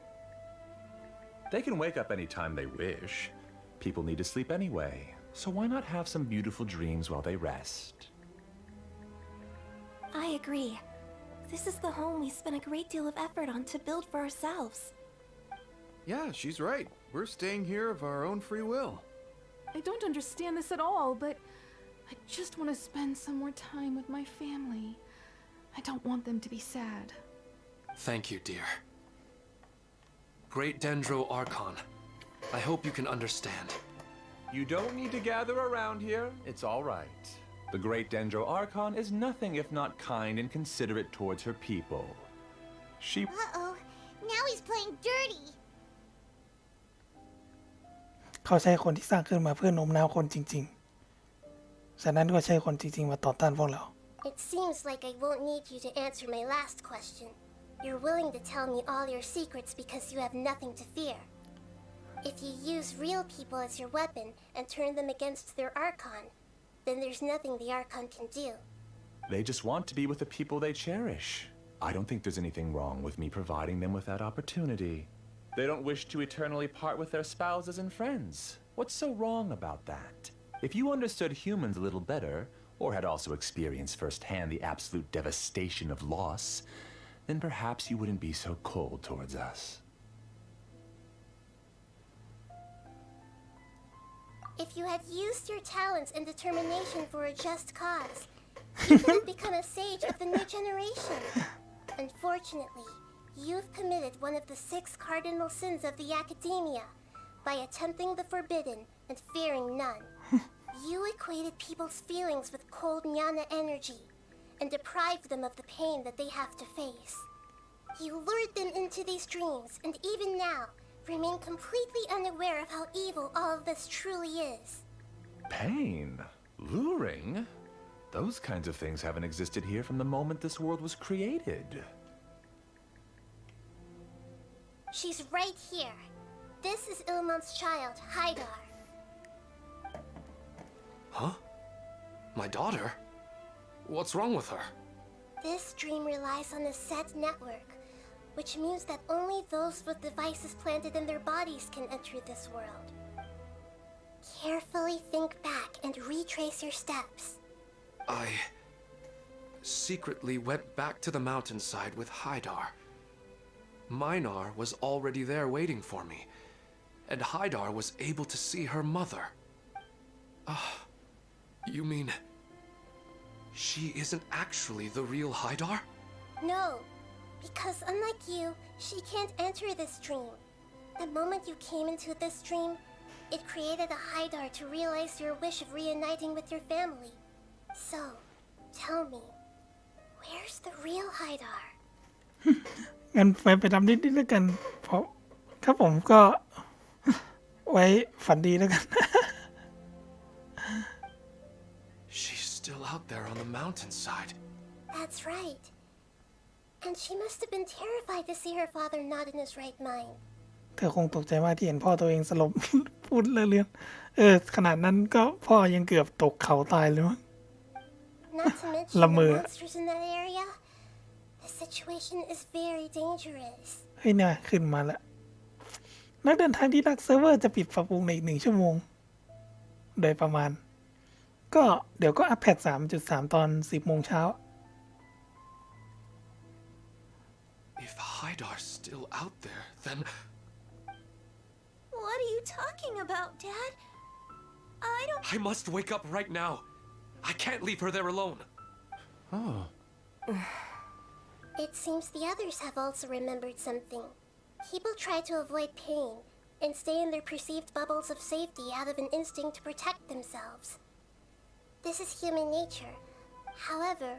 They can wake up any time they wish. People need to sleep anyway, so why not have some beautiful dreams while they rest? I agree. This is the home we spent a great deal of effort on to build for ourselves. Yeah, she's right. We're staying here of our own free will. I don't understand this at all, but I just want to spend some more time with my family. I don't want them to be sad. Thank you, dear. Great Dendro Archon, I hope you can understand. You don't need to gather around here. It's all right. The great Dendro Archon is nothing if not kind and considerate towards her people. She... Uh-oh, now he's playing dirty. เขาใช้คนที่สร้างขึ้นมาเพื่อโน้มน้าวคนจริงๆ ฉะนั้นก็ใช้คนจริงๆมาต่อต้านพวกเรา It seems like I won't need you to answer my last question. You're willing to tell me all your secrets because you have nothing to fear. If you use real people as your weapon and turn them against their Archon, then there's nothing the Archon can do. They just want to be with the people they cherish. I don't think there's anything wrong with me providing them with that opportunity. They don't wish to eternally part with their spouses and friends. What's so wrong about that? If you understood humans a little better, or had also experienced firsthand the absolute devastation of loss, then perhaps you wouldn't be so cold towards us. If you had used your talents and determination for a just cause, you could have become a sage of the new generation. Unfortunately, you've committed one of the 6 cardinal sins of the academia by attempting the forbidden and fearing none. You equated people's feelings with cold jnana energy and deprived them of the pain that they have to face. You lured them into these dreams and even now remain completely unaware of how evil all of this truly is. Pain? Luring? Those kinds of things haven't existed here from the moment this world was created. She's right here. This is Ilmon's child, Haidar. Huh? My daughter? What's wrong with her? This dream relies on a set network, which means that only those with devices planted in their bodies can enter this world. Carefully think back and retrace your steps. I secretly went back to the mountainside with Haidar. Minar was already there waiting for me, and Haidar was able to see her mother. You mean she isn't actually the real Haidar? No, because unlike you, she can't enter this dream. The moment you came into this dream, it created a Haidar to realize your wish of reuniting with your family. So, tell me, where's the real Haidar? งั้นไปทำนิดๆแล้วกันเพราะครับผมก็ ไว้ฝันดีแล้วกัน She's still out there on the mountainside. That's right. And she must have been terrified to see her father not in his right mind. เธอคงตกใจมากที่เห็นพ่อตัวเองสลบ พูดเรื่องขนาดนั้นก็พ่อยังเกือบตกเขาตายเลยมั้ง Not to mention the monsters in that area. The situation is very dangerous. เฮ้ยเนี่ยขึ้นมาแล้วนักเดินทางที่รักเซิร์ฟเวอร์จะปิดปรับปรุงในอีก1 ชั่วโมงโดยประมาณก็เดี๋ยวก็อัปแพท 3.3 ตอน 10 โมงเช้า If Hydar's still out there, then... What are you talking about, Dad? I don't... I must wake up right now. I can't leave her there alone. Oh. It seems the others have also remembered something. People try to avoid pain and stay in their perceived bubbles of safety out of an instinct to protect themselves. This is human nature. However,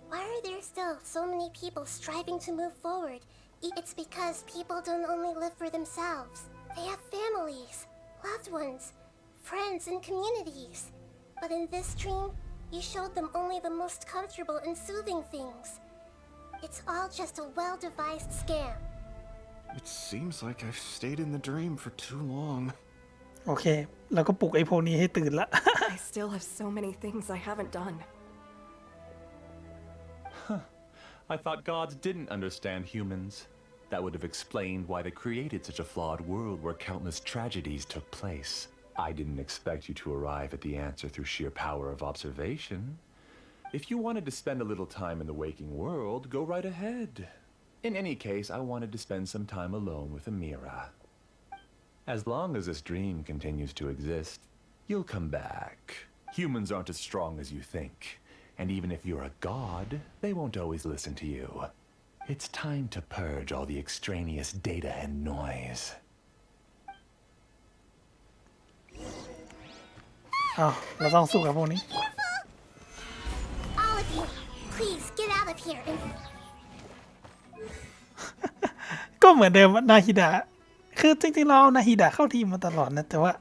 why are there still so many people striving to move forward? It's because people don't only live for themselves. They have families, loved ones, friends, and communities. But in this dream, you showed them only the most comfortable and soothing things. It's all just a well-devised scam. It seems like I've stayed in the dream for too long. โอเคเราก็ปลุกไอ้พวกนี้ให้ตื่นละ I still have so many things I haven't done. I thought gods didn't understand humans. That would have explained why they created such a flawed world where countless tragedies took place. I didn't expect you to arrive at the answer through sheer power of observation. If you wanted to spend a little time in the waking world, go right ahead. In any case, I wanted to spend some time alone with Amira. As long as this dream continues to exist, you'll come back. Humans aren't as strong as you think. And even if you're a god, they won't always listen to you. It's time to purge all the extraneous data and noise. อ้าวเราต้องสู้กับพวกนี้ All of you, please get out of here and... ก็เหมือนเดิมนาฮิดะคือจริงๆเราเอานาฮิดะเข้าทีมมาตลอดนะแต่ว่า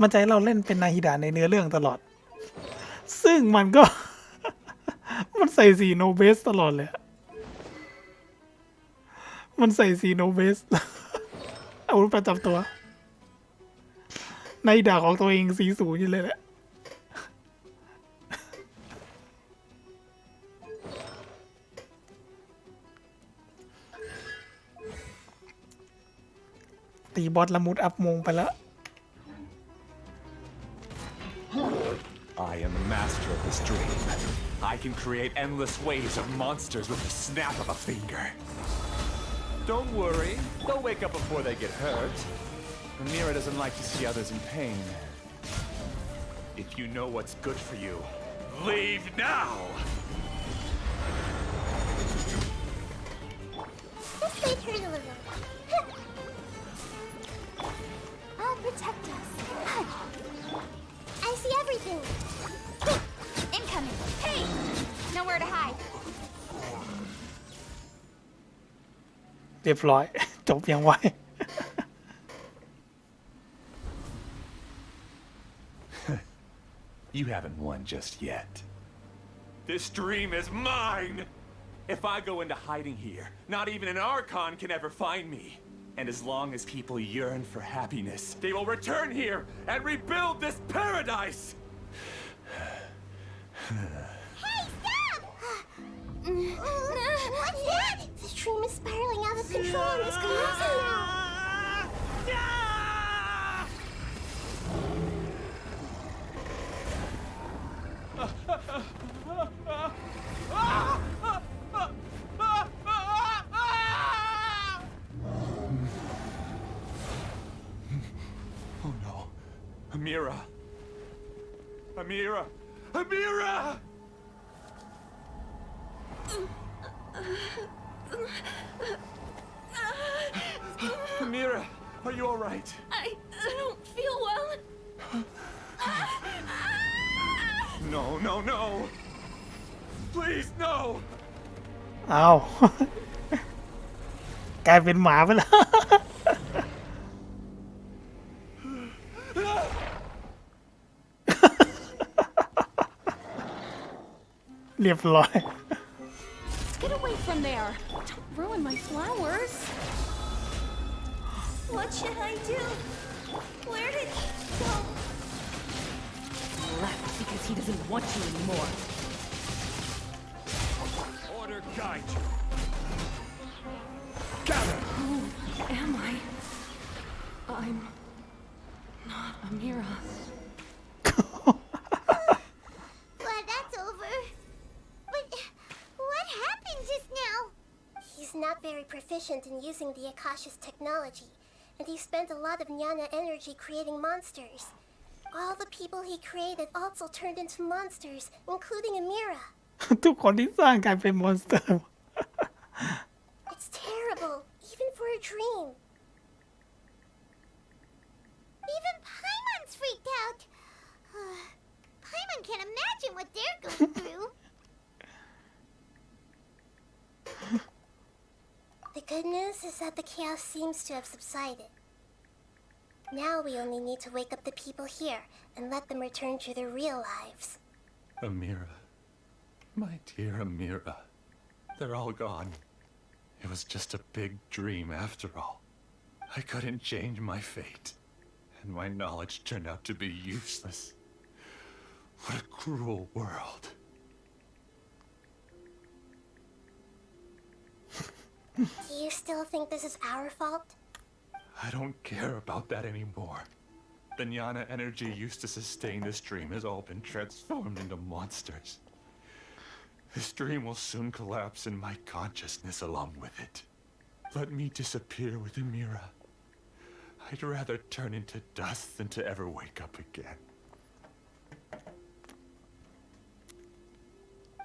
มันจะให้เราเล่นเป็นนาฮิดะในเนื้อเรื่องตลอดซึ่งมันก็ มันใส่สีโนเบสตลอดเลยมันใส่สีโนเบส อาวุธประจำตัวนาฮิดะของตัวเองสีสูงอยู่เลยแหละตีบอสละมุดอัพมงไปแล้ว I am the master of this dream. I can create endless waves of monsters with the snap of a finger. Don't worry, they'll wake up before they get hurt. Amira doesn't like to see others in pain. If you know what's good for you, leave now! Just stay true to the room. I'll protect us. I see everything. Incoming. Hey! Nowhere to hide. เรียบร้อย จบอย่างไว You haven't won just yet. This dream is mine! If I go into hiding here, not even an Archon can ever find me. And as long as people yearn for happiness, they will return here and rebuild this paradise! Hey, stop! What's that? The dream is spiraling out of control and is collapsing now. Oh no. Amira! Amira! Amira! Amira, are you all right? I don't feel well. No, no, no! Please, no! อ้าว กลายเป็นหมาไปแล้ว เรียบร้อย Get away from there. Don't ruin my flowers. What should I do? Where did he go? He left because he doesn't want you anymore. Order guide you. Gather! Who am I? I'm not Amira. Glad that's over. But what happened just now? He's not very proficient in using the Akasha's technology, and he spent a lot of Jnana energy creating monsters. All the people he created also turned into monsters, including Amira. ทุกคนที่สร้างกลายเป็นมอนสเตอร์ It's terrible, even for a dream. Even Paimon's freaked out. Paimon can't imagine what they're going through. The good news is that the chaos seems to have subsided. Now we only need to wake up the people here and let them return to their real lives. Amira. My dear Amira. They're all gone. It was just a big dream after all. I couldn't change my fate. And my knowledge turned out to be useless. What a cruel world. Do you still think this is our fault? I don't care about that anymore. The Jnana energy used to sustain this dream has all been transformed into monsters. This dream will soon collapse and my consciousness along with it. Let me disappear with Amira. I'd rather turn into dust than to ever wake up again.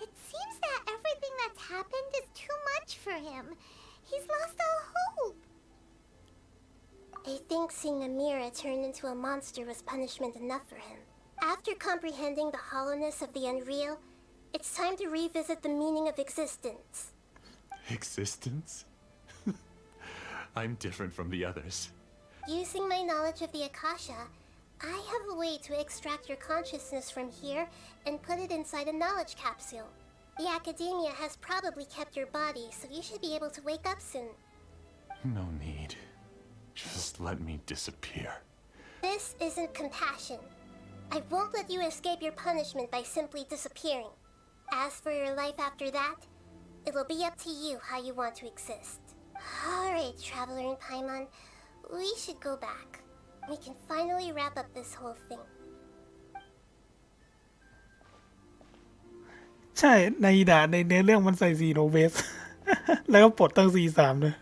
It seems that everything that's happened is too much for him. He's lost all hope. I think seeing Amira turn into a monster was punishment enough for him. After comprehending the hollowness of the unreal, it's time to revisit the meaning of existence. Existence? I'm different from the others. Using my knowledge of the Akasha, I have a way to extract your consciousness from here and put it inside a knowledge capsule. The Academia has probably kept your body, so you should be able to wake up soon. No need. Just let me disappear. This isn't compassion. I won't let you escape your punishment by simply disappearing. As for your life after that, it'll be up to you how you want to exist. Alright, Traveler and Paimon, we should go back. We can finally wrap up this whole thing. ใช่ในดาในเนื้อเรื่องมันใส่ซีโนเวส แล้วก็ปลดตั้งC3ด้วย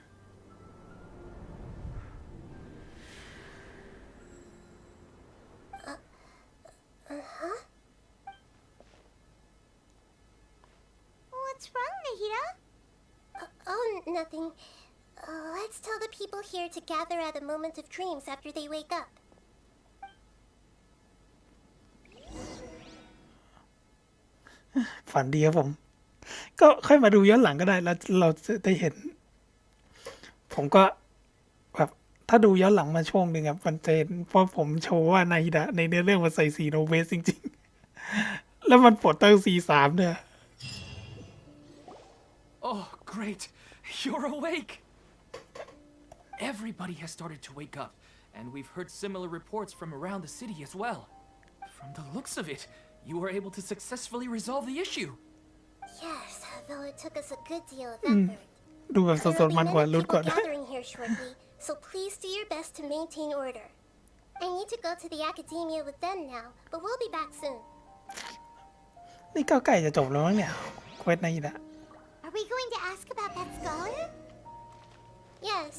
What's wrong, Nahida? Oh, nothing. Let's tell the people here to gather at a moment of dreams after they wake up. ฝันดีครับผม ก็ค่อยมาดูย้อนหลังก็ได้แล้วเราจะได้เห็น ผมก็แบบถ้าดูย้อนหลังมาช่วงหนึ่งครับมันจะเห็นเพราะผมโชว์ว่าในในเนื้อเรื่องมันใส่ซีโนเวสจริงๆ แล้วมันปลดตั้งC3เนี่ย Oh, great. You're awake. Everybody has started to wake up, and we've heard similar reports from around the city as well. From the looks of it, you were able to successfully resolve the issue. Yes, though it took us a good deal of effort. ดูแบบส There ด will ๆ be มันกว่า many ลุ้น people ก่อน gathering here shortly, so please do your best to maintain order. I need to go to the Academia with them now, but we'll be back soon. นี่ก็ใกล้จะจบแล้วมั้งเนี่ยเควสในดา Are we going to ask about that scholar? Yes,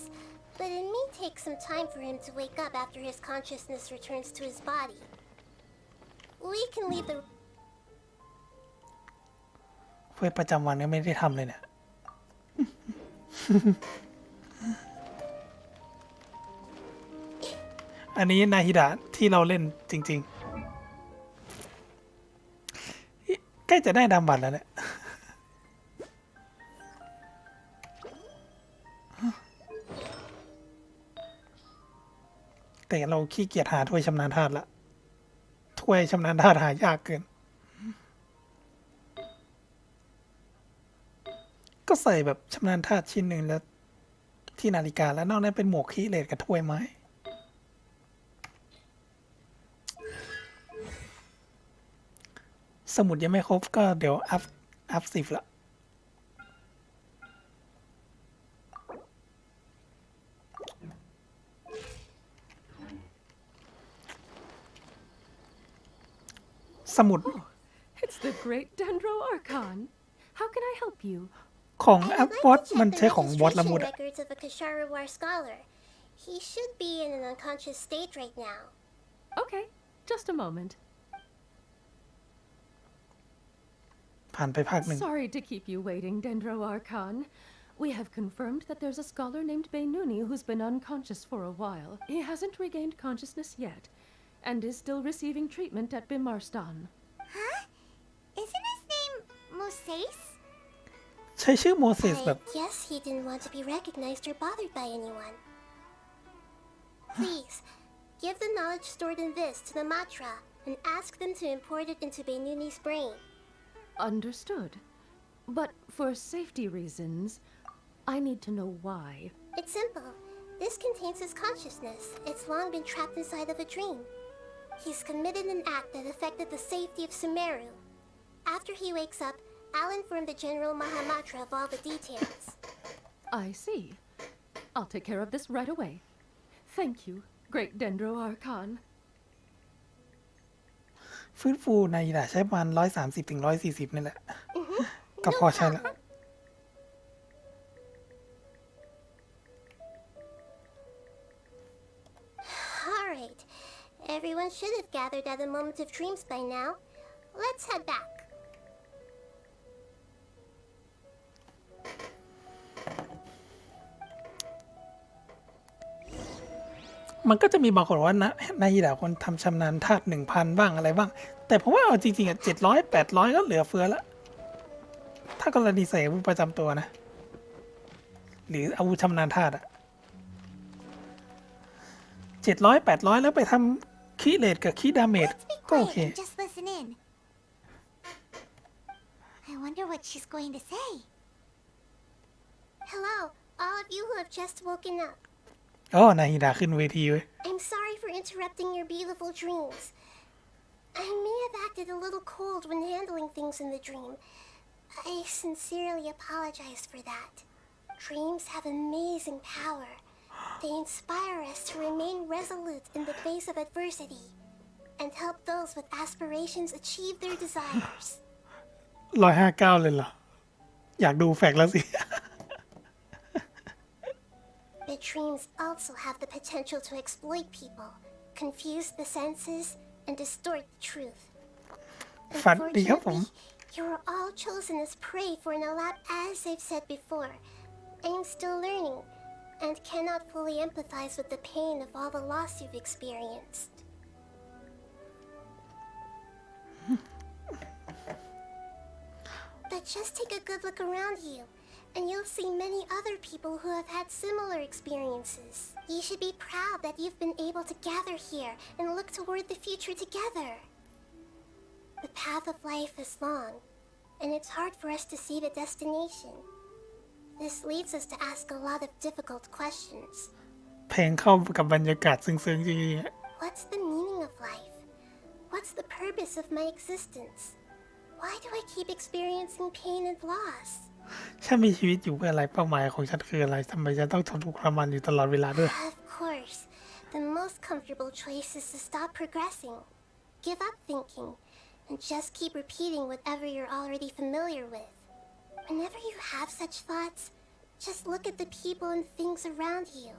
but it may take some time for him to wake up after his consciousness returns to his body. We can leave the... เควสประจำวันก็ไม่ได้ทำเลยเนี่ย อันนี้นาฮิดะที่เราเล่นจริงๆ ใกล้จะได้ดำบัตรแล้วเนี่ย แต่เราขี้เกียจหาถ้วยชำนาญธาตุละถ้วยชำนาญธาตุหายากเกิน ก็ใส่แบบชำนาญธาตุชิ้นหนึ่งแล้วที่นาฬิกาแล้วนอกนั้นเป็นหมวกขี้เหล็กกับถ้วยไม้ สมุดยังไม่ครบก็เดี๋ยวอัพ10ละสมุด It's the great Dendro Archon. How can I help you? ของ And แอ I'd ป like วอต to มัน check ใช้ the ของวอตละมุ registration ดอะ records of a Kashara War scholar. He should be in an unconscious state right now. Okay, just a moment. ผ่านไปภาคหนึ่ง Sorry to keep you waiting, Dendro Archon. We have confirmed that there's a scholar named Beinuni who's been unconscious for a while. He hasn't regained consciousness yet, and is still receiving treatment at Bimarstan. Huh? Isn't his name Moses? ใช้ชื่อโมเสสแบบ I guess he didn't want to be recognized or bothered by anyone. Please, give the knowledge stored in this to the Matra and ask them to import it into Beinuni's brain. Understood. But for safety reasons, I need to know why. It's simple. This contains his consciousness. It's long been trapped inside of a dream. He's committed an act that affected the safety of Sumeru. After he wakes up, I'll inform the General Mahamatra of all the details. I see. I'll take care of this right away. Thank you, Great Dendro Archon. ฟื้นฟูในด่าใช้ประมาณ130 ถึง 140นี่แหละ ก็พอใช้แล้ว Alright. Everyone should have gathered at the Moment of Dreams by now. Let's head back. มันก็จะมีบางคนบอกว่านะนายด่าคนทำชำนาญธาตุ 1,000 บ้างอะไรบ้าง แต่ผมว่าเอาจริงๆอ่ะ700 800 ก็เหลือเฟือแล้ว ถ้ากรณีใส่อาวุธประจำตัวนะ หรืออาวุธชำนาญธาตุอ่ะ700 800 แล้วไปทำคีเลดกับคีดาเมจ Let's be ก็โอ quiet เค and just listen in. I wonder what she's going to say. Hello, all of you who have just woken up. อ๋อนายด่าขึ้นเวทีเว้ย I'm sorry for interrupting your beautiful dreams. I may have acted a little cold when handling things in the dream. I sincerely apologize for that. Dreams have amazing power. They inspire us to remain resolute in the face of adversity and help those with aspirations achieve their desires. 159 เลยเหรอ อยากดูแฟกต์แล้วสิ But dreams also have the potential to exploit people, confuse the senses, and distort the truth. ฝันดีครับผม Unfortunately, you are all chosen as prey for an Alap as I've said before. I am still learning, and cannot fully empathize with the pain of all the loss you've experienced. But just take a good look around you, and you'll see many other people who have had similar experiences. You should be proud that you've been able to gather here and look toward the future together. The path of life is long, and it's hard for us to see the destination. This leads us to ask a lot of difficult questions. เพลงเข้ากับบรรยากาศซึ้งๆจริงๆอะ What's the meaning of life? What's the purpose of my existence? Why do I keep experiencing pain and loss? ฉันมีชีวิตอยู่เพื่ออะไรเป้าหมายของฉันคืออะไรทำไมฉันต้องทนทุกข์ทรมานอยู่ตลอดเวลาด้วย Of course, the most comfortable choice is to stop progressing, give up thinking, and just keep repeating whatever you're already familiar with. Whenever you have such thoughts, just look at the people and things around you.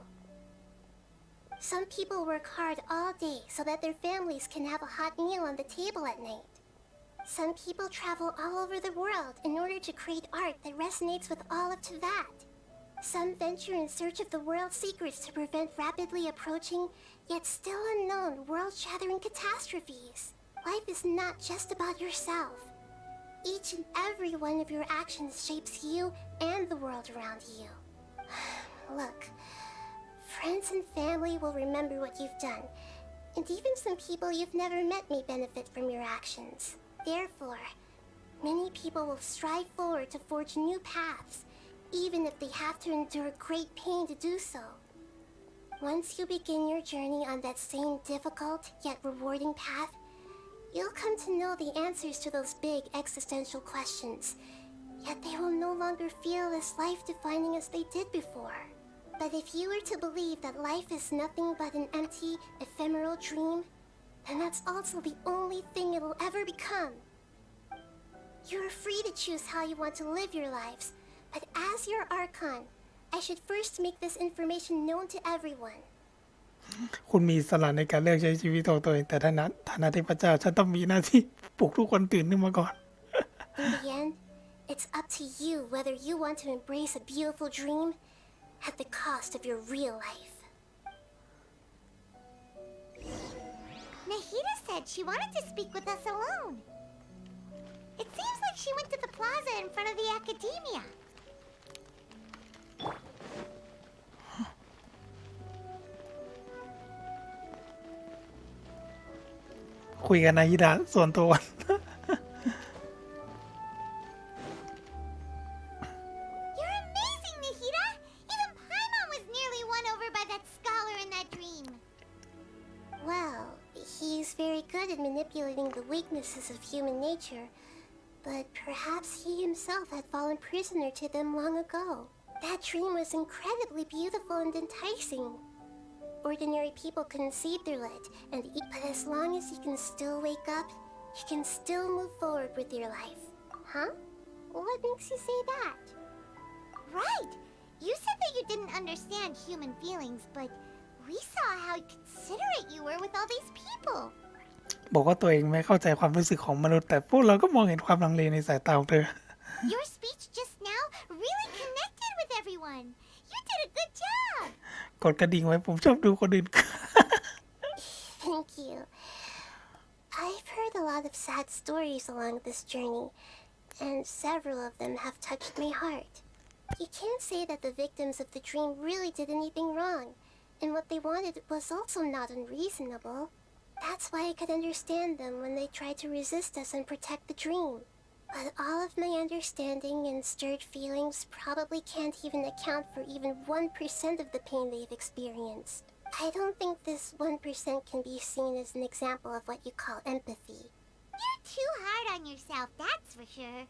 Some people work hard all day so that their families can have a hot meal on the table at night. Some people travel all over the world in order to create art that resonates with all of Teyvat. Some venture in search of the world's secrets to prevent rapidly approaching, yet still unknown, world-shattering catastrophes. Life is not just about yourself. Each and every one of your actions shapes you and the world around you. Look, friends and family will remember what you've done, and even some people you've never met may benefit from your actions. Therefore, many people will strive forward to forge new paths, even if they have to endure great pain to do so. Once you begin your journey on that same difficult yet rewarding path, you'll come to know the answers to those big existential questions, yet they will no longer feel as life-defining as they did before. But if you were to believe that life is nothing but an empty, ephemeral dream, then that's also the only thing it will ever become. You are free to choose how you want to live your lives, But as your Archon, I should first make this information known to everyone. คุณมีอิสระในการเลือกใช้ชีวิตของตัวเองแต่ฐานะเทพเจ้าฉันต้องมีหน้าที่ปลุกทุกคนตื่นขึ้นมาก่อน In the end, it's up to you whether you want to embrace a beautiful dream at the cost of your real life. Nahida said she wanted to speak with us alone. It seems like she went to the plaza in front of the academia. คุยกันนาฮิดะส่วนตัว You're amazing, Nahida! Even Paimon was nearly won over by that scholar in that dream. Well, he's very good at manipulating the weaknesses of human nature, but perhaps he himself had fallen prisoner to them long ago. That dream was incredibly beautiful and enticing. Ordinary people couldn't see through it, and but as long as you can still wake up, you can still move forward with your life. Huh? What makes you say that? Right! You said that you didn't understand human feelings, but we saw how considerate you were with all these people. บอกว่าตัวเองไม่เข้าใจความรู้สึกของมนุษย์แต่พวกเราก็มองเห็นความลังเลในสายตาของเธอ Your speech just now really connected with everyone. You did a good job. กดกระดิ่งไว้ผมชอบดูคนอื่น Thank you. I've heard a lot of sad stories along this journey, and several of them have touched my heart. You can't say that the victims of the dream really did anything wrong, and what they wanted was also not unreasonable. That's why I could understand them when they tried to resist us and protect the dream. But all of my understanding and stirred feelings probably can't even account for even 1% of the pain they've experienced. I don't think this 1% can be seen as an example of what you call empathy. You're too hard on yourself, that's for sure.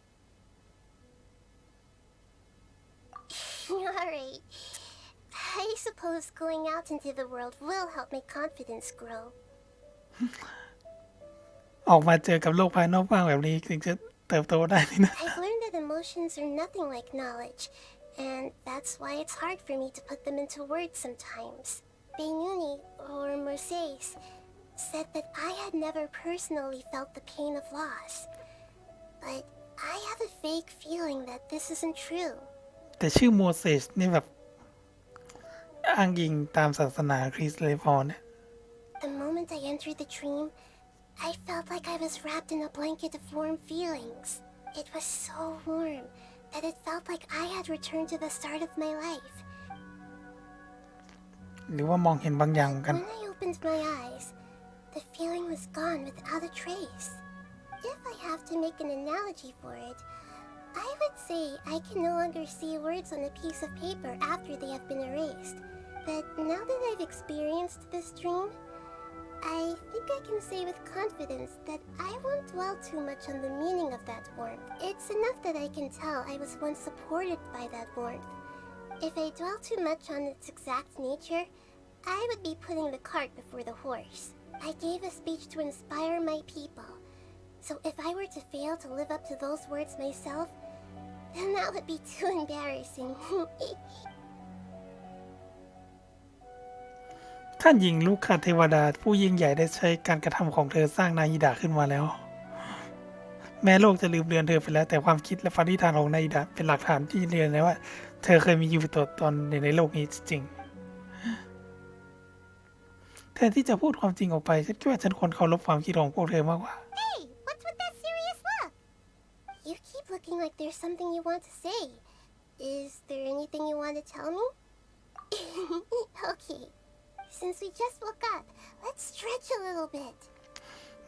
Alright. I suppose going out into the world will help my confidence grow. ออกมาเจอกับโลกภายนอกบ้างแบบนี้ถึงจะเติบโตได้นี่นะ I've learned that emotions are nothing like knowledge, and that's why it's hard for me to put them into words sometimes. Beinuni, or Mercedes, said that I had never personally felt the pain of loss. But I have a vague feeling that this isn't true. แต่ชื่อโมเสสนี่แบบอ้างอิงตามศาสนาคริสต์เลยพอเนี่ย The moment I entered the dream, I felt like I was wrapped in a blanket of warm feelings. It was so warm that it felt like I had returned to the start of my life. หรือว่ามองเห็นบางอย่างกัน When I opened my eyes, the feeling was gone without a trace. If I have to make an analogy for it, I would say I can no longer see words on a piece of paper after they have been erased. But now that I've experienced this dream, I think I can say with confidence that I won't dwell too much on the meaning of that warmth. It's enough that I can tell I was once supported by that warmth. If I dwell too much on its exact nature, I would be putting the cart before the horse. I gave a speech to inspire my people. So if I were to fail to live up to those words myself, then that would be too embarrassing. ท่านหญิงลูกคาเทวดาผู้ยิ่งใหญ่ได้ใช้การกระทำของเธอสร้างนายิดะขึ้นมาแล้ว แม้โลกจะลืมเลือนเธอไปแล้วแต่ความคิดและปณิธานของนายิดะเป็นหลักฐานที่เรียนเลยว่าเธอเคยมีอยู่ตัวตนในโลกนี้จริงแทนที่จะพูดความจริงออกไปฉันคิดว่าฉันควรเคารพความคิดของพวกเธอมากกว่า Hey, what's with that serious look? You keep looking like there's something you want to say. Is there anything you want to tell me? Okay. Since we just woke up, let's stretch a little bit.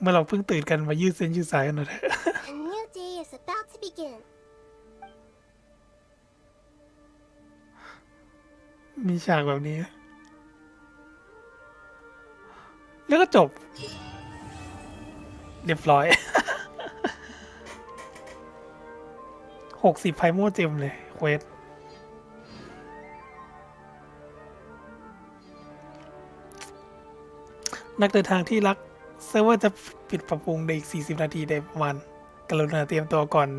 เมื่อเราเพิ่งตื่นกันมายืดเส้นยืดสายกันหน่อยเถอะ A new day is about to begin. มีฉากแบบนี้ แล้วก็จบ เรียบร้อย 60 ไพโมเจมเลยเควสนักเดินทางที่รักเซิร์ฟเวอร์จะปิดปรับปรุงในอีก40 นาทีได้ประมาณกรุณาเตรียมตัวก่อน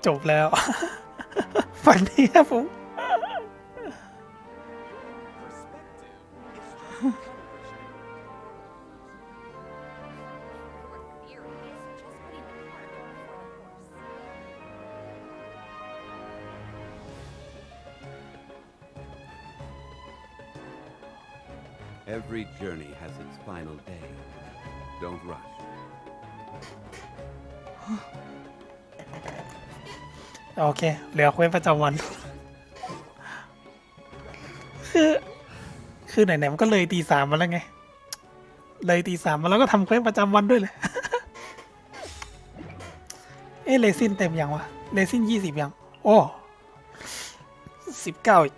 จบแล้ว ฝันนี้ครับผม Every journey has its final day. Don't rush. โอเค เหลือเควสประจำวัน คือไหนๆมันก็เลยตี 3มาแล้วไง เลยตี 3มาแล้วก็ทำเควสประจำวันด้วยเลย เอ๊ะเลซินเต็มยังวะ เลซิน20ยัง โอ้19อีก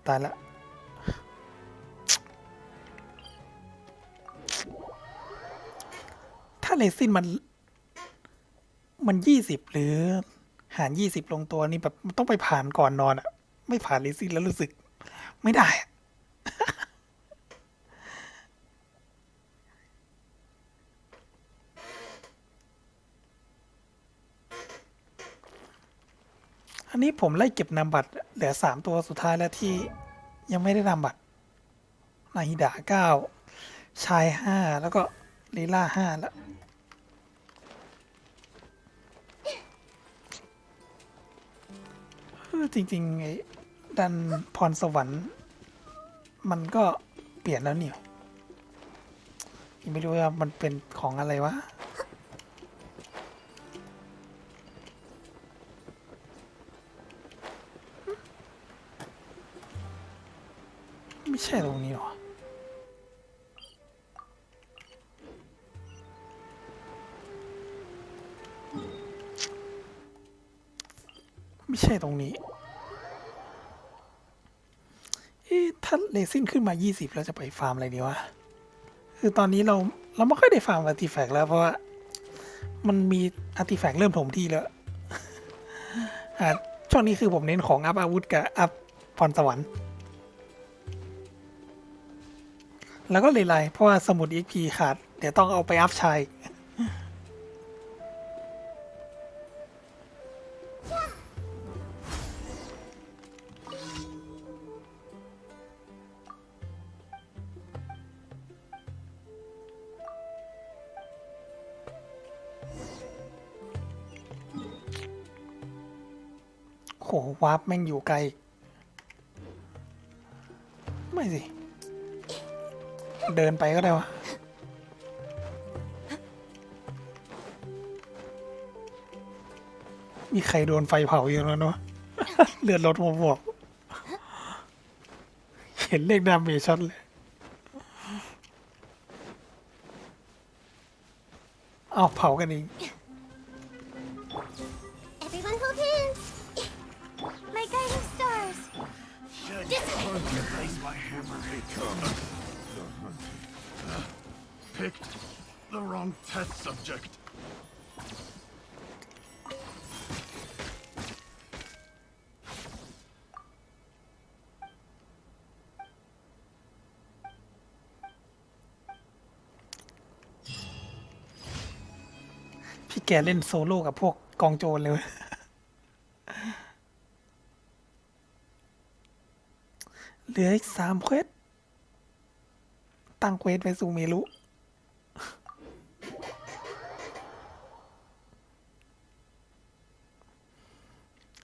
ตายละถ้าเลซินมัน20หรือหาร20ลงตัวนี่แบบมันต้องไปผ่านก่อนนอนอะไม่ผ่านเลซินแล้วรู้สึกไม่ได้อะ อันนี้ผมไล่เก็บนามบัตรเหลือ3ตัวสุดท้ายแล้วที่ยังไม่ได้นามบัตรนาฮิดะ9ชาย5แล้วก็ลีล่า5แล้วจริงๆไอ้ดันพรสวรรค์มันก็เปลี่ยนแล้วนี่ไม่รู้ว่ามันเป็นของอะไรวะไม่ใช่ตรงนี้หรอไม่ใช่ตรงนี้ถ้าเลซินขึ้นมา20เราจะไปฟาร์มอะไรดีวะคือตอนนี้เราไม่ค่อยได้ฟาร์มอาร์ติแฟกต์แล้วเพราะว่ามันมีอาร์ติแฟกต์เริ่มถมที่แล้ว ช่วงนี้คือผมเน้นของอัพอาวุธกับอัพพรสวรรค์แล้วก็เลยไล่เพราะว่าสมุด XP ขาดเดี๋ยวต้องเอาไปอัพชายโหวาร์ปแม่งอยู่ไกลไม่สิเดินไปก็ได้วะมีใครโดนไฟเผาอยู่แล้วเนาะ เลือดลดมาบอกเห็นเลขดาเมจช็อตเลยเอาเผากันเอง Everyone hold hands. My guiding stars. Place my hammer. Picked the wrong test subject.พี่แกเล่นโซโล่กับพวกกองโจรเลย เหลืออีก3เควสตั้งเควสไปสู่เมรุ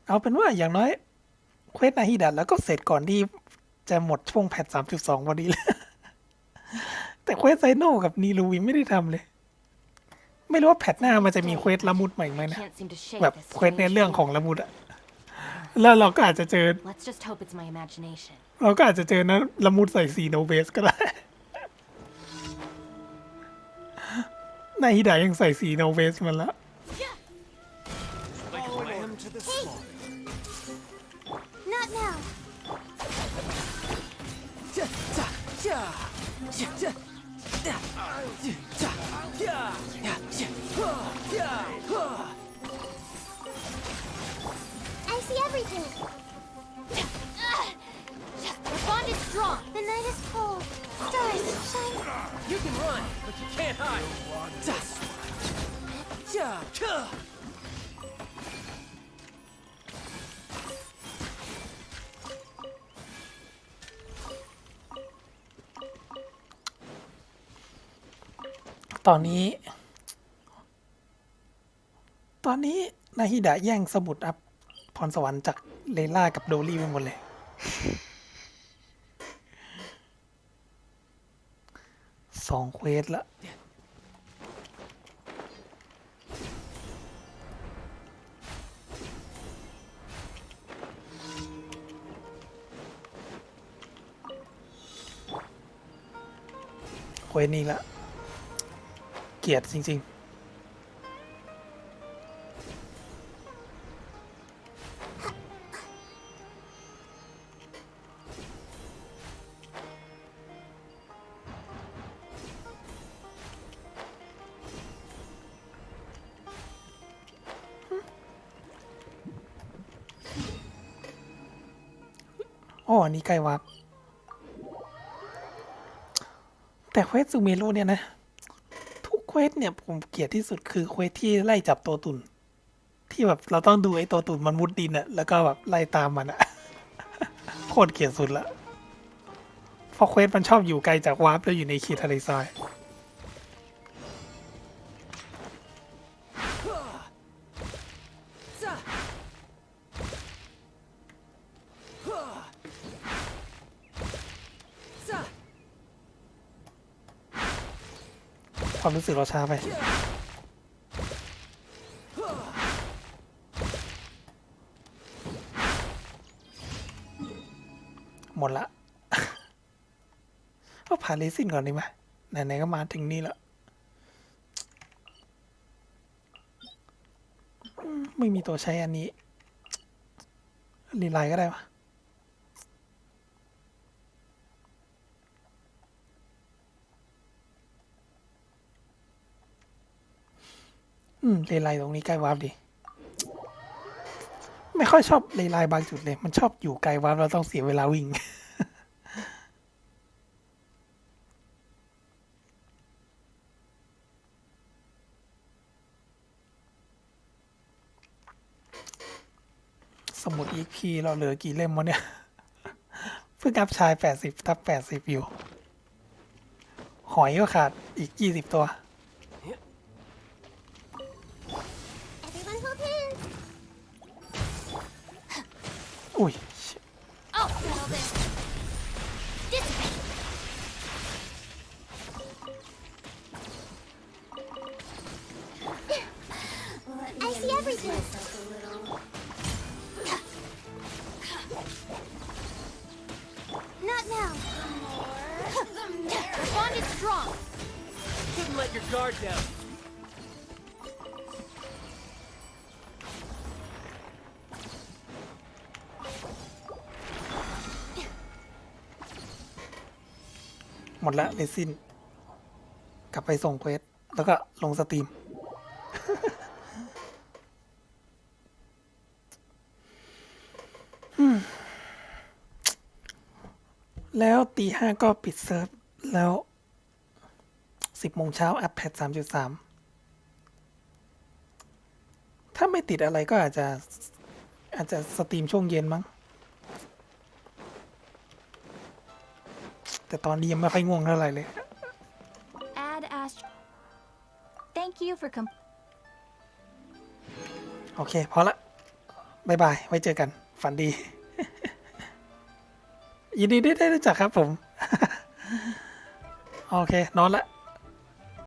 เอาเป็นว่าอย่างน้อยเควสนาฮิดะแล้วก็เสร็จก่อนที่จะหมดช่วงแพท 3.2 พอดีเลย แต่เควสไซโน่กับนีลูวิไม่ได้ทำเลย ไม่รู้ว่าแพทหน้ามันจะมีเควสละมุดใหม่ไหมนะแบบเควสในเรื่องของละมุดอะแล้วเราก็อาจจะเจอเราก็อาจจะเจอนะละมุดใส่สีโนเบสก็ได้นาฮิดะยังใส่สีโนเบสมันละ Not now. I see everything. The bond is strong. The night is cold. Stars shine. You can run, but you can't hide. ตอนนี้นาฮิดะแย่งสมุดอัพพรสวรรค์จากเลล่ากับโดลี่ไปหมดเลย2 เควสละเควสนี้ละเกลียดจริงๆอ๋ออันนี้ใกล้วับแต่เควสซูเมโร่เนี่ยนะทุกเควสเนี่ยผมเกลียดที่สุดคือเควสที่ไล่จับตัวตุ่นที่แบบเราต้องดูไอ้ตัวตุ่นมันมุดดินอะแล้วก็แบบไล่ตามมันอะ โคตรเกลียดสุดละเพราะเควสมันชอบอยู่ไกลจากวาร์ปแล้วอยู่ในเขตทะเลทรายความรู้สึกเราช้าไปหมดละก็ผ่านเลซินก่อนดีไหมไหนๆก็มาถึงนี่แล้วไม่มีตัวใช้อันนี้รีไลน์ก็ได้ปะเลไลน์ตรงนี้ใกล้วาร์ปดิไม่ค่อยชอบเลไลน์บางจุดเลยมันชอบอยู่ไกลวาร์ปเราต้องเสียเวลาวิ่ง สมุด EP เราเหลือกี่เล่มวะเนี่ย เพิ่งอัพชาย80 ทับ 80 อยู่ หอยก็ขาดอีก 20 ตัว Everyone hold hands. อุ้ย Oh, well then. Dissipate. I see everything. Not now. The bond is strong. Shouldn't let your guard down. หมดละเลซินกลับไปส่งเควสแล้วก็ลงสตรีม แล้วตี 5ก็ปิดเซิร์ฟแล้ว 10 โมงเช้าอัพแพท 3.3 ถ้าไม่ติดอะไรก็อาจจะสตรีมช่วงเย็นมั้งแต่ตอนนี้ยังไม่ค่อยง่วงเท่าไหร่เลย Add Astro. Thank you for โอเคพอละบายบาย ไว้เจอกัน ฝันดี ยินดีได้รู้จักครับผม โอเค นอนละ